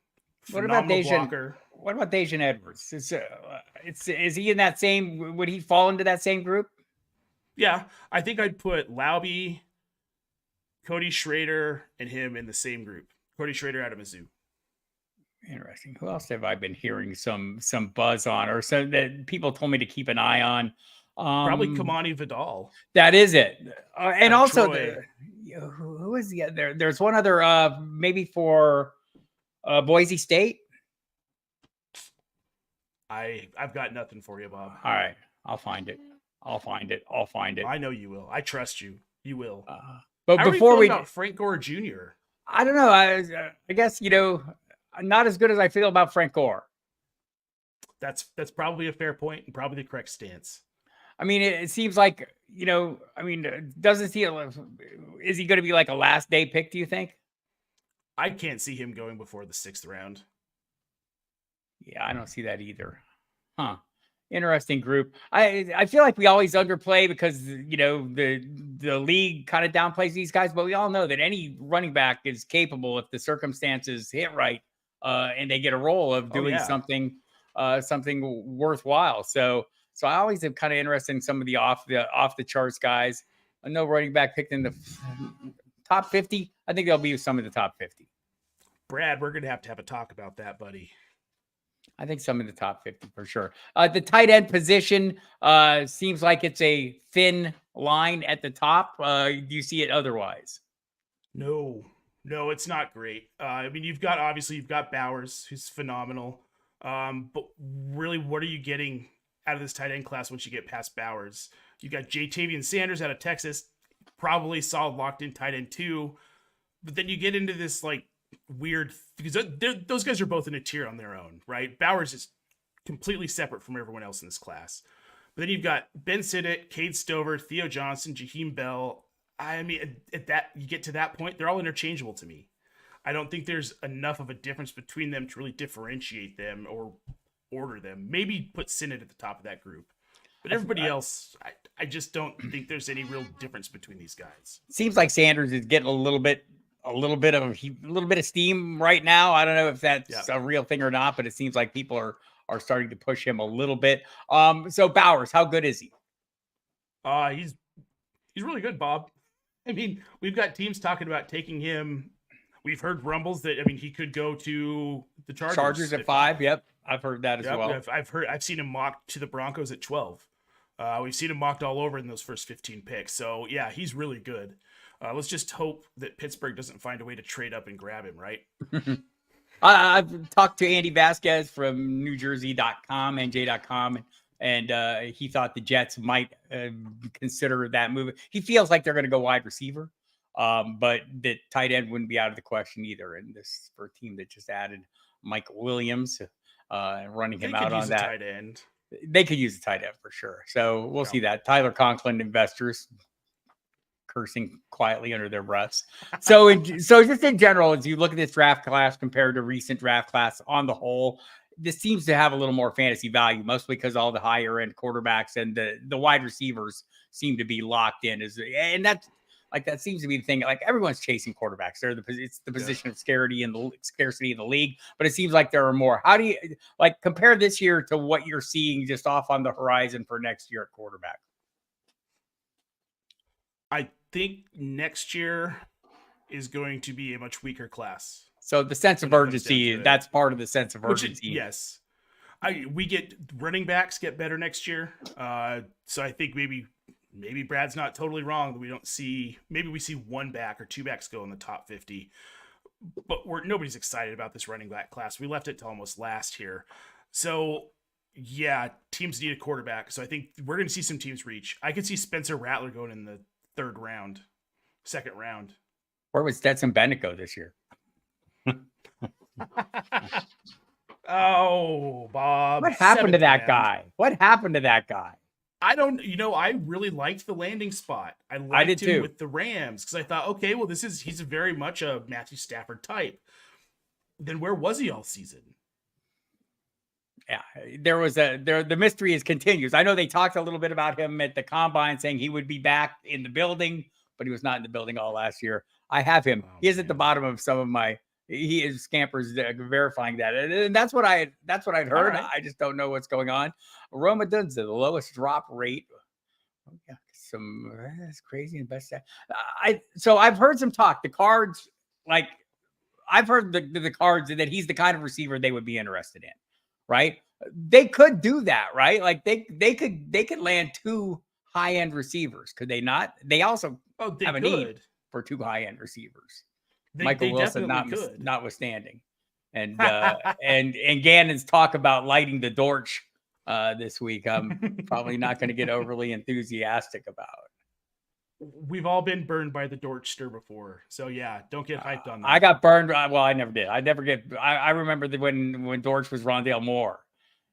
What about Dejan Edwards? Is he in that same? Would he fall into that same group? Yeah, I think I'd put Laube, Cody Schrader, and him in the same group. Cody Schrader out of Mizzou. Interesting. Who else have I been hearing some buzz on, or so that people told me to keep an eye on? Probably Kamani Vidal. That is it. And also, who is the other? There's one other, maybe for Boise State. I've got nothing for you, Bob. All right. I'll find it. I know you will. I trust you. You will. But how before we about Frank Gore Jr., I don't know. I guess, not as good as I feel about Frank Gore. That's probably a fair point and probably the correct stance. I mean, it seems like, doesn't he? Is he going to be like a last day pick, do you think? I can't see him going before the 6th round. Yeah, I don't see that either. Huh. Interesting group. I feel like we always underplay because, the league kind of downplays these guys, but we all know that any running back is capable if the circumstances hit right and they get a role of doing something worthwhile. So I always am kind of interested in some of the off the charts guys. I know running back picked in the top 50. I think they'll be some of the top 50. Brad, we're going to have a talk about that, buddy. I think some of the top 50 for sure. The tight end position seems like it's a thin line at the top. Do you see it otherwise? No, it's not great. You've got Bowers, who's phenomenal. But really, what are you getting out of this tight end class once you get past Bowers? You got Jatavian Sanders out of Texas, probably solid locked in tight end too. But then you get into this like weird, because those guys are both in a tier on their own, right? Bowers is completely separate from everyone else in this class. But then you've got Ben Sinnott, Cade Stover, Theo Johnson, Jaheim Bell. At that, you get to that point, they're all interchangeable to me. I don't think there's enough of a difference between them to really differentiate them or order them. Maybe put Sinnott at the top of that group. But everybody else, I just don't think there's any real difference between these guys. Seems like Sanders is getting a little bit of steam right now. I don't know if that's a real thing or not, but it seems like people are starting to push him a little bit. So Bowers, how good is he? He's really good, Bob. We've got teams talking about taking him. We've heard rumbles that he could go to the Chargers. Chargers at 5. Yep, I've heard that as well. I've seen him mocked to the Broncos at 12. We've seen him mocked all over in those first 15 picks. So yeah, he's really good. Let's just hope that Pittsburgh doesn't find a way to trade up and grab him, right? I've talked to Andy Vasquez from NewJersey.com, NJ.com, and he thought the Jets might consider that move. He feels like they're going to go wide receiver, but the tight end wouldn't be out of the question either. And this for a team that just added Mike Williams, running him out on that. Tight end. They could use a tight end for sure. So we'll see that. Tyler Conklin investors cursing quietly under their breaths. So just in general, as you look at this draft class compared to recent draft class on the whole, this seems to have a little more fantasy value, mostly because all the higher end quarterbacks and the wide receivers seem to be locked in. That seems to be the thing. Like everyone's chasing quarterbacks. It's the position of scarcity in the league, but it seems like there are more. How do you compare this year to what you're seeing just off on the horizon for next year at quarterback? I think next year is going to be a much weaker class. So the sense of urgency, that's part of the sense of urgency. Yes. We get running backs get better next year. So I think maybe Brad's not totally wrong that we see one back or two backs go in the top 50, but nobody's excited about this running back class. We left it to almost last here. So yeah, teams need a quarterback. So I think we're going to see some teams reach. I could see Spencer Rattler going in the 2nd round. Where was Stetson Bennett go this year? Oh, Bob. What happened to 7th that round. guy? What happened to that guy? I don't, I really liked the landing spot. I liked him with the Rams because I thought, okay, well, he's very much a Matthew Stafford type. Then where was he all season? Yeah, the mystery is continues. I know they talked a little bit about him at the combine, saying he would be back in the building, but he was not in the building all last year. I have him. He is at the bottom of some of my. He is Scampers verifying that, and that's what I'd heard. Right. I just don't know what's going on. Roma Dunza, the lowest drop rate. Oh, yeah, that's crazy and best. So I've heard some talk. The Cards, like I've heard the Cards that he's the kind of receiver they would be interested in. Right? They could do that, right? Like they could land 2 high-end receivers, could they not? They also have a need for 2 high-end receivers. Michael Wilson notwithstanding. And and Gannon's talk about lighting the Dortch this week, I'm probably not going to get overly enthusiastic about. We've all been burned by the Dortch stir before. So yeah, don't get hyped on that. I got burned. Well, I never did. I remember when Dortch was Rondale Moore.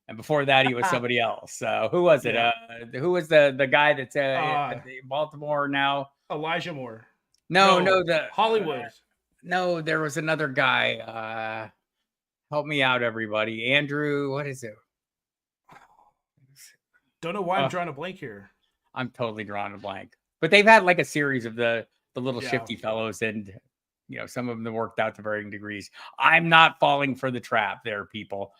And before that, he was somebody else. Who was it? Yeah. Who was the guy that's at Baltimore now? Elijah Moore. No, the Hollywood. No, there was another guy. Help me out, everybody. Andrew, what is it? Don't know why I'm drawing a blank here. I'm totally drawing a blank. But they've had like a series of the little shifty fellows, and some of them have worked out to varying degrees. I'm not falling for the trap there, people.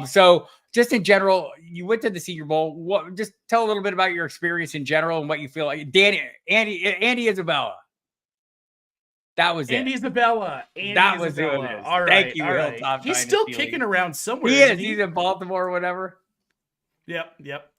So just in general, you went to the Senior Bowl. Just tell a little bit about your experience in general and what you feel like. Andy Isabella. That was Andy Isabella. That was it. All right. Thank you, Hilltop. He's still kicking around somewhere. He is. He's in Baltimore or whatever. Yep.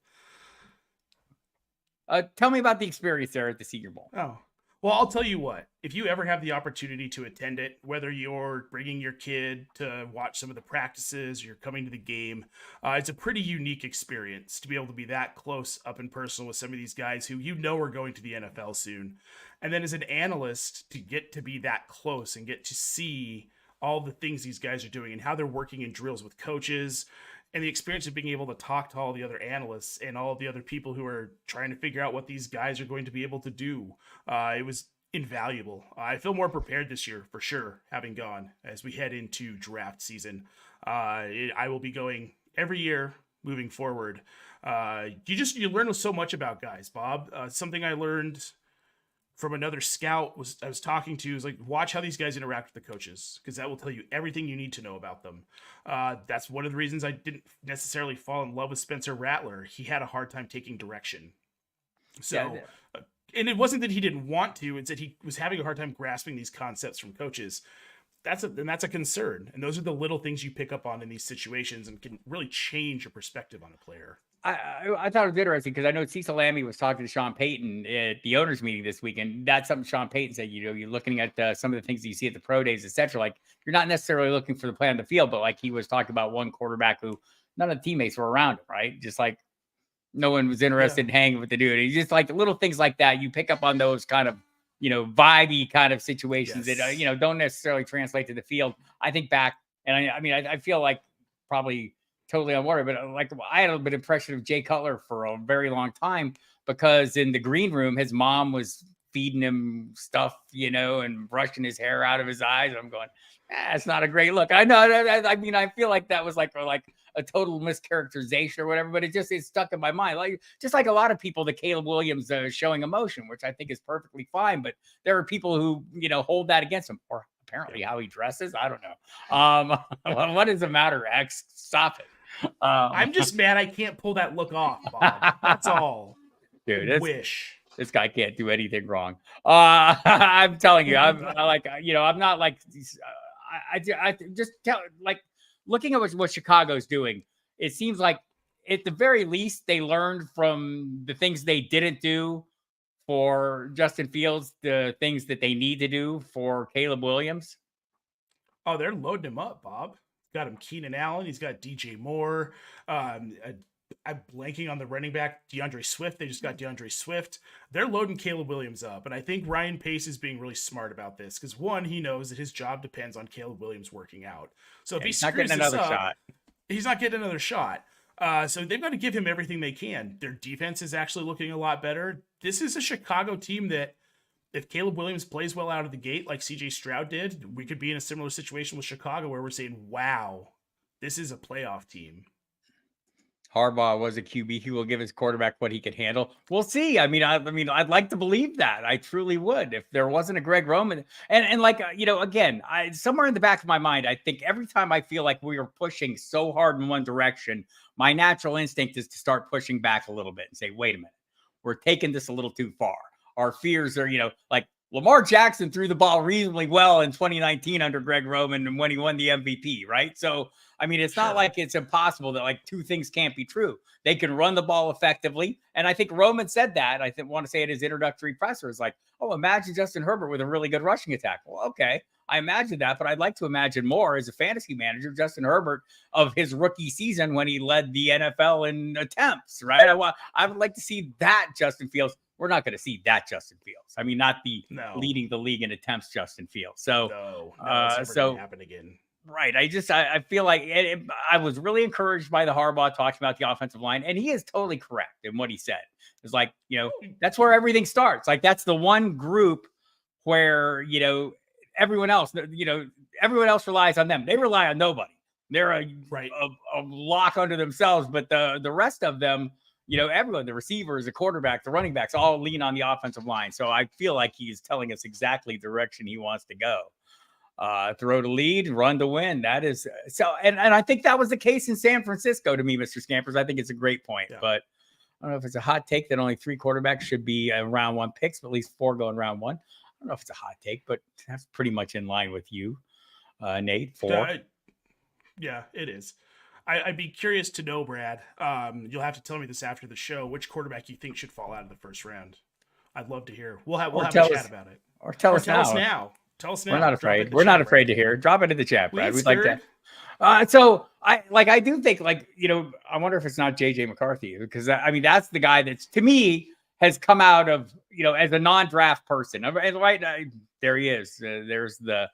Tell me about the experience there at the Senior Bowl. Oh, well, I'll tell you what. If you ever have the opportunity to attend it, whether you're bringing your kid to watch some of the practices, or you're coming to the game, it's a pretty unique experience to be able to be that close up and personal with some of these guys who are going to the NFL soon. And then as an analyst, to get to be that close and get to see all the things these guys are doing and how they're working in drills with coaches, and the experience of being able to talk to all the other analysts and all the other people who are trying to figure out what these guys are going to be able to do. It was invaluable. I feel more prepared this year for sure, having gone as we head into draft season. I will be going every year moving forward. You learn so much about guys, Bob. Something I learned from another scout I was talking to is like, watch how these guys interact with the coaches, because that will tell you everything you need to know about them. That's one of the reasons I didn't necessarily fall in love with Spencer Rattler. He had a hard time taking direction. So, and it wasn't that he didn't want to, it's that he was having a hard time grasping these concepts from coaches. That's a concern. And those are the little things you pick up on in these situations and can really change your perspective on a player. I thought it was interesting because I know Cecil Lammey was talking to Sean Payton at the owners meeting this week, and that's something Sean Payton said. You're looking at some of the things that you see at the pro days, etc. Like, you're not necessarily looking for the play on the field, but like he was talking about one quarterback who none of the teammates were around him, right? Just like no one was interested in hanging with the dude. And just like little things like that, you pick up on those kind of vibey kind of situations that don't necessarily translate to the field. I think back, and I feel like probably totally unworried, but like I had a bit of impression of Jay Cutler for a very long time, because in the green room, his mom was feeding him stuff, and brushing his hair out of his eyes. I'm going, it's not a great look. I know. I feel like that was like a total mischaracterization or whatever, but it's stuck in my mind. Like, just like a lot of people, the Caleb Williams showing emotion, which I think is perfectly fine, but there are people who, hold that against him, or apparently how he dresses. I don't know. What is the matter, X? Stop it. I'm just mad I can't pull that look off, Bob. That's all. Dude, this guy can't do anything wrong. I'm telling you, I'm not like, I just tell, like, looking at what Chicago's doing, it seems like at the very least they learned from the things they didn't do for Justin Fields, the things that they need to do for Caleb Williams. Oh, they're loading him up, Bob. Got him Keenan Allen. He's got DJ Moore. I'm blanking on the running back, DeAndre Swift. They just got DeAndre Swift. They're loading Caleb Williams up. And I think Ryan Pace is being really smart about this because, one, he knows that his job depends on Caleb Williams working out. So if he he's not screws getting this another up, shot. he's not getting another shot. So they've got to give him everything they can. Their defense is actually looking a lot better. This is a Chicago team that, if Caleb Williams plays well out of the gate like CJ Stroud did, we could be in a similar situation with Chicago where we're saying, wow, this is a playoff team. Harbaugh was a QB who will give his quarterback what he can handle. We'll see. I mean, I'd like to believe that. I truly would. If there wasn't a Greg Roman, and like again, somewhere in the back of my mind, I think every time I feel like we are pushing so hard in one direction, my natural instinct is to start pushing back a little bit and say, wait a minute, we're taking this a little too far. Our fears are, like Lamar Jackson threw the ball reasonably well in 2019 under Greg Roman and when he won the MVP, right? So, I mean, it's not like it's impossible that like two things can't be true. They can run the ball effectively. And I think Roman said that. I want to say at his introductory presser is like, oh, imagine Justin Herbert with a really good rushing attack. Well, okay, I imagine that, but I'd like to imagine more as a fantasy manager, Justin Herbert of his rookie season when he led the NFL in attempts, right? I would like to see that Justin Fields. We're not going to see that Justin Fields. I mean, not the leading the league in attempts Justin Fields. So, it's never gonna happen again. Right. I feel like I was really encouraged by the Harbaugh talking about the offensive line, and he is totally correct in what he said. It's like, that's where everything starts. Like that's the one group where, everyone else relies on them. They rely on nobody. They're a lock under themselves, but the rest of them, everyone, the receivers, the quarterback, the running backs, all lean on the offensive line. So I feel like he's telling us exactly the direction he wants to go. Throw to lead, run to win. That is so. And I think that was the case in San Francisco to me, Mr. Scampers. I think it's a great point, but I don't know if it's a hot take that only 3 quarterbacks should be round 1 picks, but at least 4 go in round 1. I don't know if it's a hot take, but that's pretty much in line with you, Nate. 4. Yeah, it is. I'd be curious to know, Brad. You'll have to tell me this after the show. Which quarterback you think should fall out of the first round? I'd love to hear. We'll have a chat about it. Or tell us now. Tell us now. We're not afraid. We're not afraid to hear. Drop it in the chat, Brad. We'd like that. So I do think I wonder if it's not JJ McCarthy because that's the guy that's to me has come out of as a non-draft person. And right there he is. There's the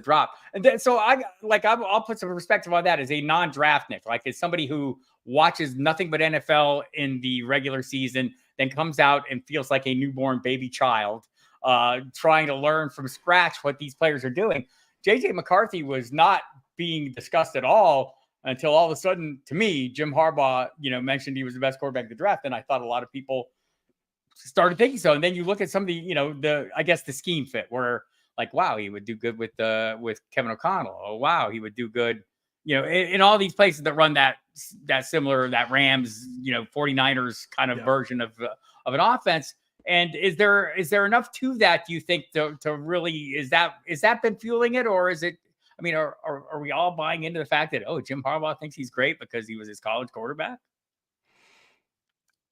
drop. And then, so I'll put some perspective on that as a non-draft Nick, like as somebody who watches nothing but NFL in the regular season, then comes out and feels like a newborn baby child, trying to learn from scratch what these players are doing. JJ McCarthy was not being discussed at all until all of a sudden, to me, Jim Harbaugh, mentioned he was the best quarterback of the draft. And I thought a lot of people started thinking so. And then you look at some of the scheme fit where like, wow, he would do good with Kevin O'Connell. Oh, wow, he would do good, in all these places that run that similar, that Rams, 49ers kind of version of an offense. And is there enough to that, do you think, to really, is that been fueling it? Or is it, are we all buying into the fact that, Jim Harbaugh thinks he's great because he was his college quarterback?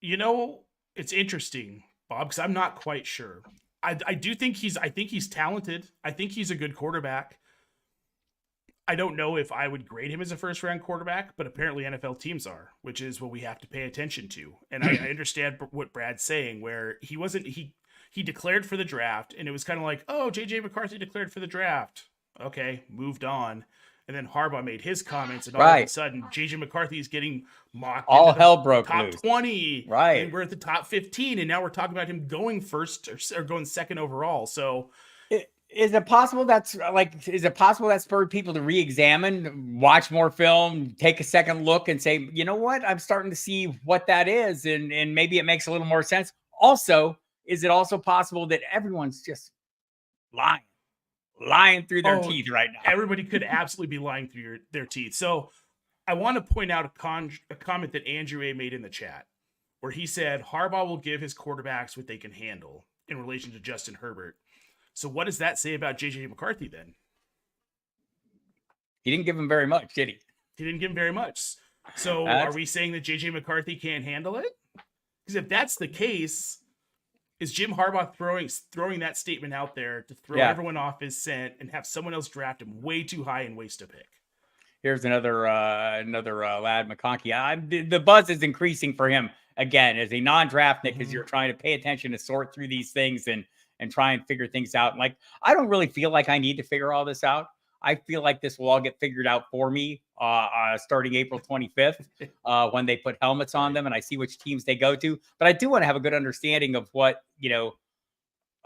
It's interesting, Bob, because I'm not quite sure. I do think he's talented. I think he's a good quarterback. I don't know if I would grade him as a first round quarterback, but apparently NFL teams are, which is what we have to pay attention to. And I understand what Brad's saying, where he declared for the draft and it was kind of like, oh, JJ McCarthy declared for the draft. Okay, moved on. And then Harbaugh made his comments, and all of a sudden, JJ McCarthy is getting mocked. All hell broke top loose. 20, right? And we're at the top 15, and now we're talking about him going first or going second overall. So, is it possible that spurred people to re-examine, watch more film, take a second look, and say, you know what, I'm starting to see what that is, and maybe it makes a little more sense. Also, is it also possible that everyone's just lying through their teeth right now? Everybody could absolutely be lying through their teeth. So I want to point out a comment that Andrew A made in the chat where he said Harbaugh will give his quarterbacks what they can handle in relation to Justin Herbert. So what does that say about JJ McCarthy then? He didn't give him very much, did he? He didn't give him very much. So are we saying that JJ McCarthy can't handle it? Because if that's the case, is Jim Harbaugh throwing that statement out there to throw everyone off his scent and have someone else draft him way too high and waste a pick? Here's another Lad McConkey. The buzz is increasing for him again as a non-draft Nick, because you're trying to pay attention to sort through these things and try and figure things out. And like, I don't really feel like I need to figure all this out. I feel like this will all get figured out for me starting April 25th when they put helmets on them and I see which teams they go to. But I do want to have a good understanding of what,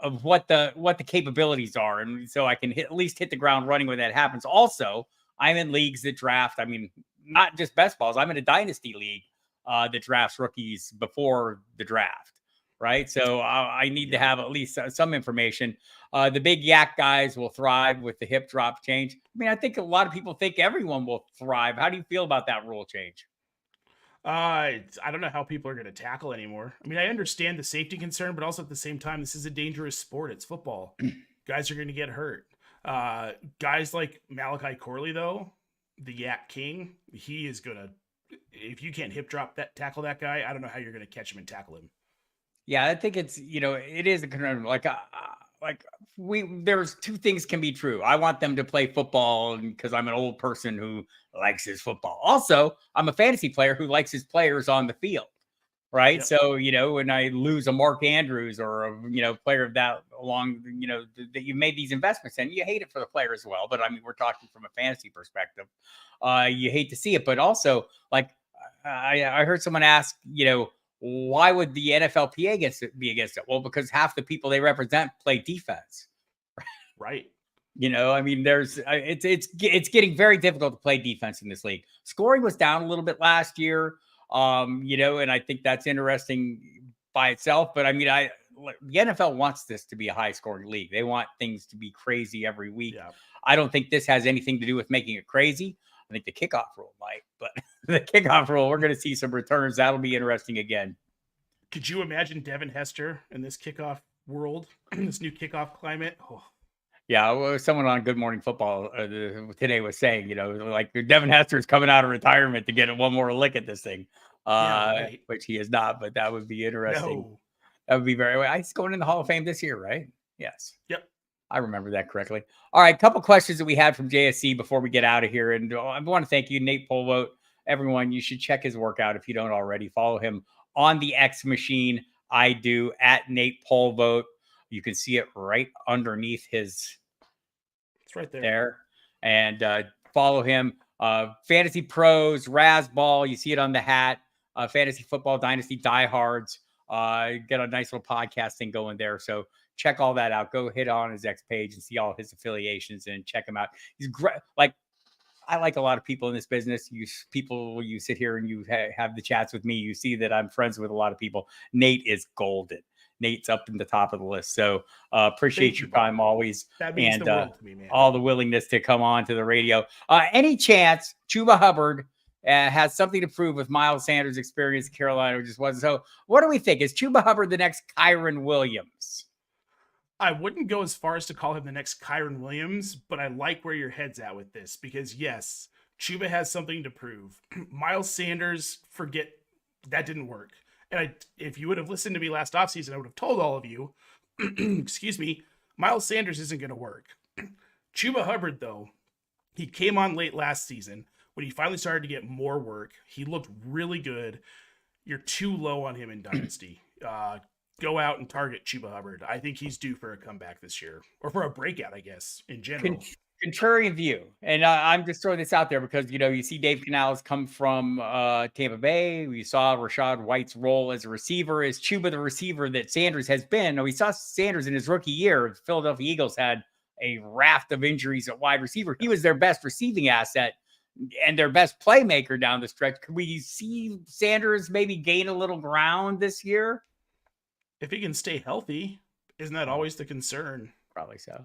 of what the capabilities are. And so I can at least hit the ground running when that happens. Also, I'm in leagues that draft. I mean, not just best balls. I'm in a dynasty league that drafts rookies before the draft. Right. So I need to have at least some information. The big yak guys will thrive with the hip drop change. I mean, I think a lot of people think everyone will thrive. How do you feel about that rule change? I don't know how people are going to tackle anymore. I mean, I understand the safety concern, but also at the same time, this is a dangerous sport. It's football. Guys are going to get hurt. Guys like Malachi Corley, though, the Yak King, he is going to, if you can't hip drop tackle that guy, I don't know how you're going to catch him and tackle him. Yeah, I think it's, it is a concern. There's two things can be true. I want them to play football because I'm an old person who likes his football. Also, I'm a fantasy player who likes his players on the field. Right. Yep. So, when I lose a Mark Andrews or a, player of that along, that you made these investments in, you hate it for the player as well. But I mean, we're talking from a fantasy perspective. You hate to see it. But also, like, I heard someone ask, why would the NFLPA be against it? Well, because half the people they represent play defense. Right. I mean, it's getting very difficult to play defense in this league. Scoring was down a little bit last year. And I think that's interesting by itself. But I mean, the NFL wants this to be a high scoring league. They want things to be crazy every week. Yeah. I don't think this has anything to do with making it crazy. I think the kickoff rule might, but the kickoff rule, we're going to see some returns. That'll be interesting again. Could you imagine Devin Hester in this kickoff world, this new kickoff climate? Oh. Yeah, well, someone on Good Morning Football today was saying, like Devin Hester is coming out of retirement to get one more lick at this thing, right. Which he is not, but that would be interesting. No. That would be he's going in the Hall of Fame this year, right? Yes. Yep. I remember that correctly. All right, a couple questions that we had from JSC before we get out of here. And I want to thank you, Nate Polvogt. Everyone, you should check his work out if you don't already. Follow him on the X Machine. I do, at Nate Polvogt. You can see it right underneath his. It's right there. And follow him. FantasyPros, Razzball. You see it on the hat. Fantasy Football Dynasty Diehards. Get a nice little podcast thing going there. So check all that out. Go hit on his X page and see all his affiliations and check him out. He's great. Like, I like a lot of people in this business. You sit here and you have the chats with me. You see that I'm friends with a lot of people. Nate is golden. Nate's up in the top of the list. So appreciate your time always. That means the world to me, man. All the willingness to come on to the radio. Any chance Chuba Hubbard has something to prove with Miles Sanders' experience in Carolina, which just wasn't. So what do we think? Is Chuba Hubbard the next Kyron Williams? I wouldn't go as far as to call him the next Kyron Williams, but I like where your head's at with this because, yes, Chuba has something to prove. Miles Sanders, forget that didn't work. And if you would have listened to me last offseason, I would have told all of you, excuse me, Miles Sanders isn't going to work. Chuba Hubbard, though, he came on late last season. When he finally started to get more work, he looked really good. You're too low on him in Dynasty. Go out and target Chuba Hubbard. I think he's due for a comeback this year, or for a breakout, I guess, in general. Contrarian view, and I'm just throwing this out there because you see Dave Canales come from Tampa Bay. We saw Rashad White's role as a receiver. Is Chuba the receiver that Sanders has been? We saw Sanders in his rookie year. The Philadelphia Eagles had a raft of injuries at wide receiver. He was their best receiving asset and their best playmaker down the stretch. Could we see Sanders maybe gain a little ground this year? If he can stay healthy, isn't that always the concern? Probably so.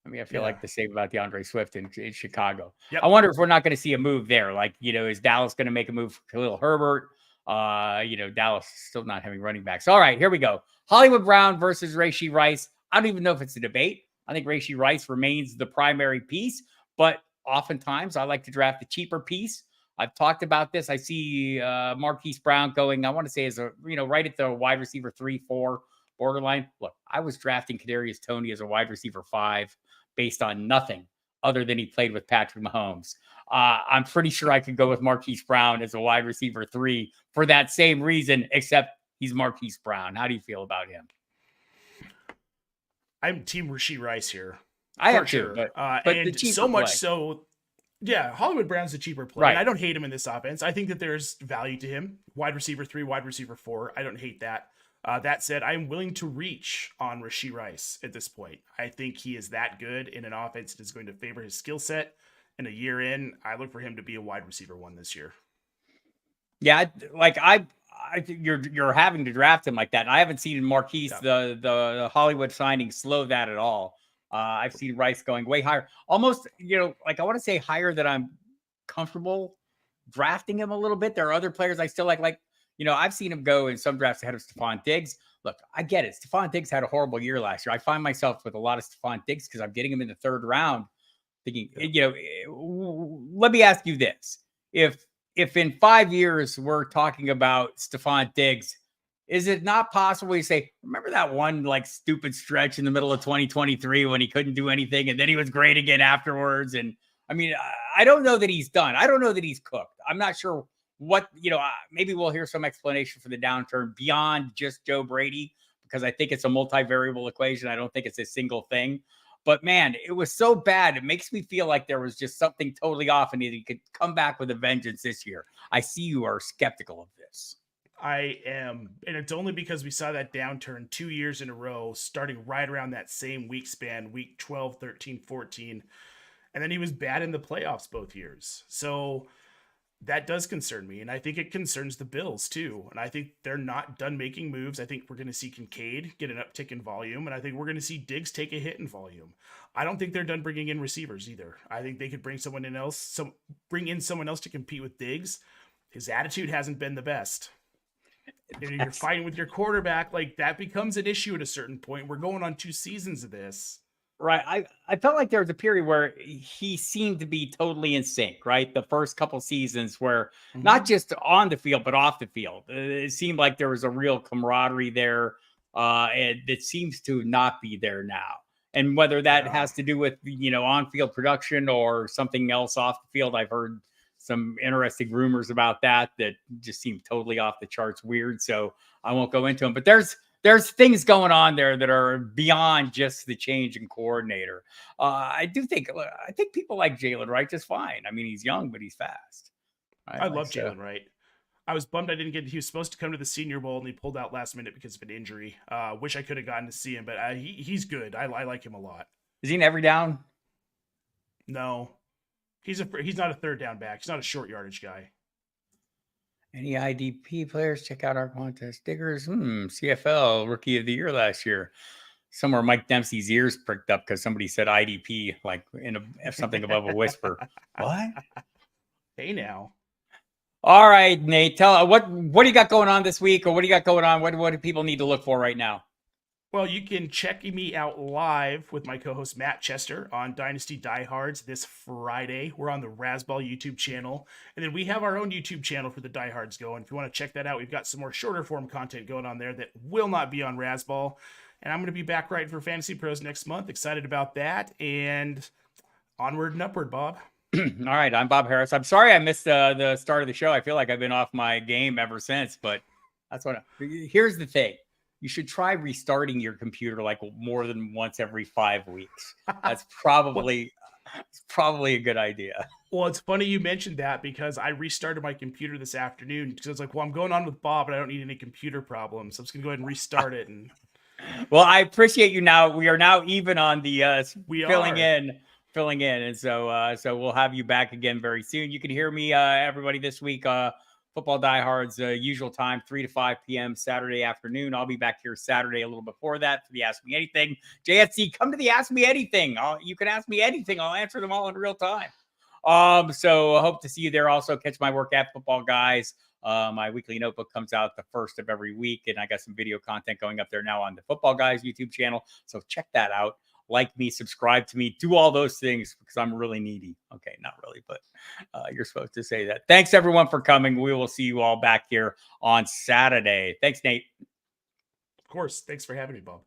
I mean, I feel like the same about DeAndre Swift in Chicago. Yep. I wonder if we're not going to see a move there. Like, is Dallas going to make a move for Khalil Herbert? Dallas still not having running backs. All right, here we go. Hollywood Brown versus Rashee Rice. I don't even know if it's a debate. I think Rashee Rice remains the primary piece, but oftentimes I like to draft the cheaper piece. I've talked about this. I see Marquise Brown going, I want to say, as a, right at the wide receiver 3-4 borderline. Look, I was drafting Kadarius Toney as a wide receiver 5 based on nothing other than he played with Patrick Mahomes. I'm pretty sure I could go with Marquise Brown as a wide receiver 3 for that same reason, except he's Marquise Brown. How do you feel about him? I'm Team Rashee Rice here. I have sure. But and so much so, yeah, Hollywood Brown's the cheaper play. Right. And I don't hate him in this offense. I think that there's value to him. Wide receiver 3, wide receiver 4. I don't hate that. That said, I'm willing to reach on Rashee Rice at this point. I think he is that good in an offense that is going to favor his skill set. And a year in, I look for him to be a wide receiver 1 this year. Yeah, like I think you're having to draft him like that. And I haven't seen Marquise, the Hollywood signing, slow that at all. I've seen Rice going way higher, almost, like I want to say higher than I'm comfortable drafting him a little bit. There are other players I still like, I've seen him go in some drafts ahead of Stephon Diggs. Look, I get it. Stephon Diggs had a horrible year last year. I find myself with a lot of Stephon Diggs because I'm getting him in the 3rd round thinking, let me ask you this. If in 5 years we're talking about Stephon Diggs, is it not possible you say, remember that one like stupid stretch in the middle of 2023 when he couldn't do anything and then he was great again afterwards? And I mean, I don't know that he's done. I don't know that he's cooked. I'm not sure what, maybe we'll hear some explanation for the downturn beyond just Joe Brady, because I think it's a multivariable equation. I don't think it's a single thing. But man, it was so bad. It makes me feel like there was just something totally off and he could come back with a vengeance this year. I see you are skeptical of this. I am. And it's only because we saw that downturn 2 years in a row, starting right around that same week span, week 12, 13, 14. And then he was bad in the playoffs both years. So that does concern me. And I think it concerns the Bills too. And I think they're not done making moves. I think we're going to see Kincaid get an uptick in volume. And I think we're going to see Diggs take a hit in volume. I don't think they're done bringing in receivers either. I think they could bring someone else to compete with Diggs. His attitude hasn't been the best. You're fighting with your quarterback. Like, that becomes an issue at a certain point. We're going on 2 seasons of this. Right. I felt like there was a period where he seemed to be totally in sync, right? The first couple seasons where not just on the field, but off the field. It seemed like there was a real camaraderie there. And it seems to not be there now. And whether that has to do with, on-field production or something else off the field, I've heard some interesting rumors about that just seem totally off the charts weird. So I won't go into them, but there's things going on there that are beyond just the change in coordinator. I think people like Jalen Wright just fine. I mean, he's young, but he's fast. I love Jalen Wright. I was bummed he was supposed to come to the Senior Bowl and he pulled out last minute because of an injury. Wish I could have gotten to see him, but he's good. I like him a lot. Is he in every down? No. He's not a 3rd down back. He's not a short yardage guy. Any IDP players? Check out our contest stickers. CFL Rookie of the Year last year. Somewhere Mike Dempsey's ears pricked up because somebody said IDP, like in something above a whisper. What? Hey now. All right, Nate. Tell what do you got going on this week, or what do you got going on? What do people need to look for right now? Well, you can check me out live with my co-host Matt Chester on Dynasty Diehards this Friday. We're on the Razzball YouTube channel. And then we have our own YouTube channel for the Diehards going. If you want to check that out, we've got some more shorter form content going on there that will not be on Razzball. And I'm going to be back writing for FantasyPros next month. Excited about that. And onward and upward, Bob. All right, I'm Bob Harris. I'm sorry I missed the start of the show. I feel like I've been off my game ever since, but here's the thing. You should try restarting your computer like more than once every 5 weeks. That's probably a good idea. Well, it's funny you mentioned that because I restarted my computer this afternoon because I was like, well, I'm going on with Bob, but I don't need any computer problems. So I'm just going to go ahead and restart it. And well, I appreciate you now. We are now even on the filling in. And so we'll have you back again very soon. You can hear me, everybody, this week. Football Diehards, usual time, 3 to 5 p.m. Saturday afternoon. I'll be back here Saturday a little before that for the Ask Me Anything. JSC, come to the Ask Me Anything. You can ask me anything. I'll answer them all in real time. So I hope to see you there. Also, catch my work at Football Guys. My weekly notebook comes out the first of every week, and I got some video content going up there now on the Football Guys YouTube channel. So check that out. Like me, subscribe to me, do all those things because I'm really needy. Okay, not really, but you're supposed to say that. Thanks, everyone, for coming. We will see you all back here on Saturday. Thanks, Nate. Of course. Thanks for having me, Bob.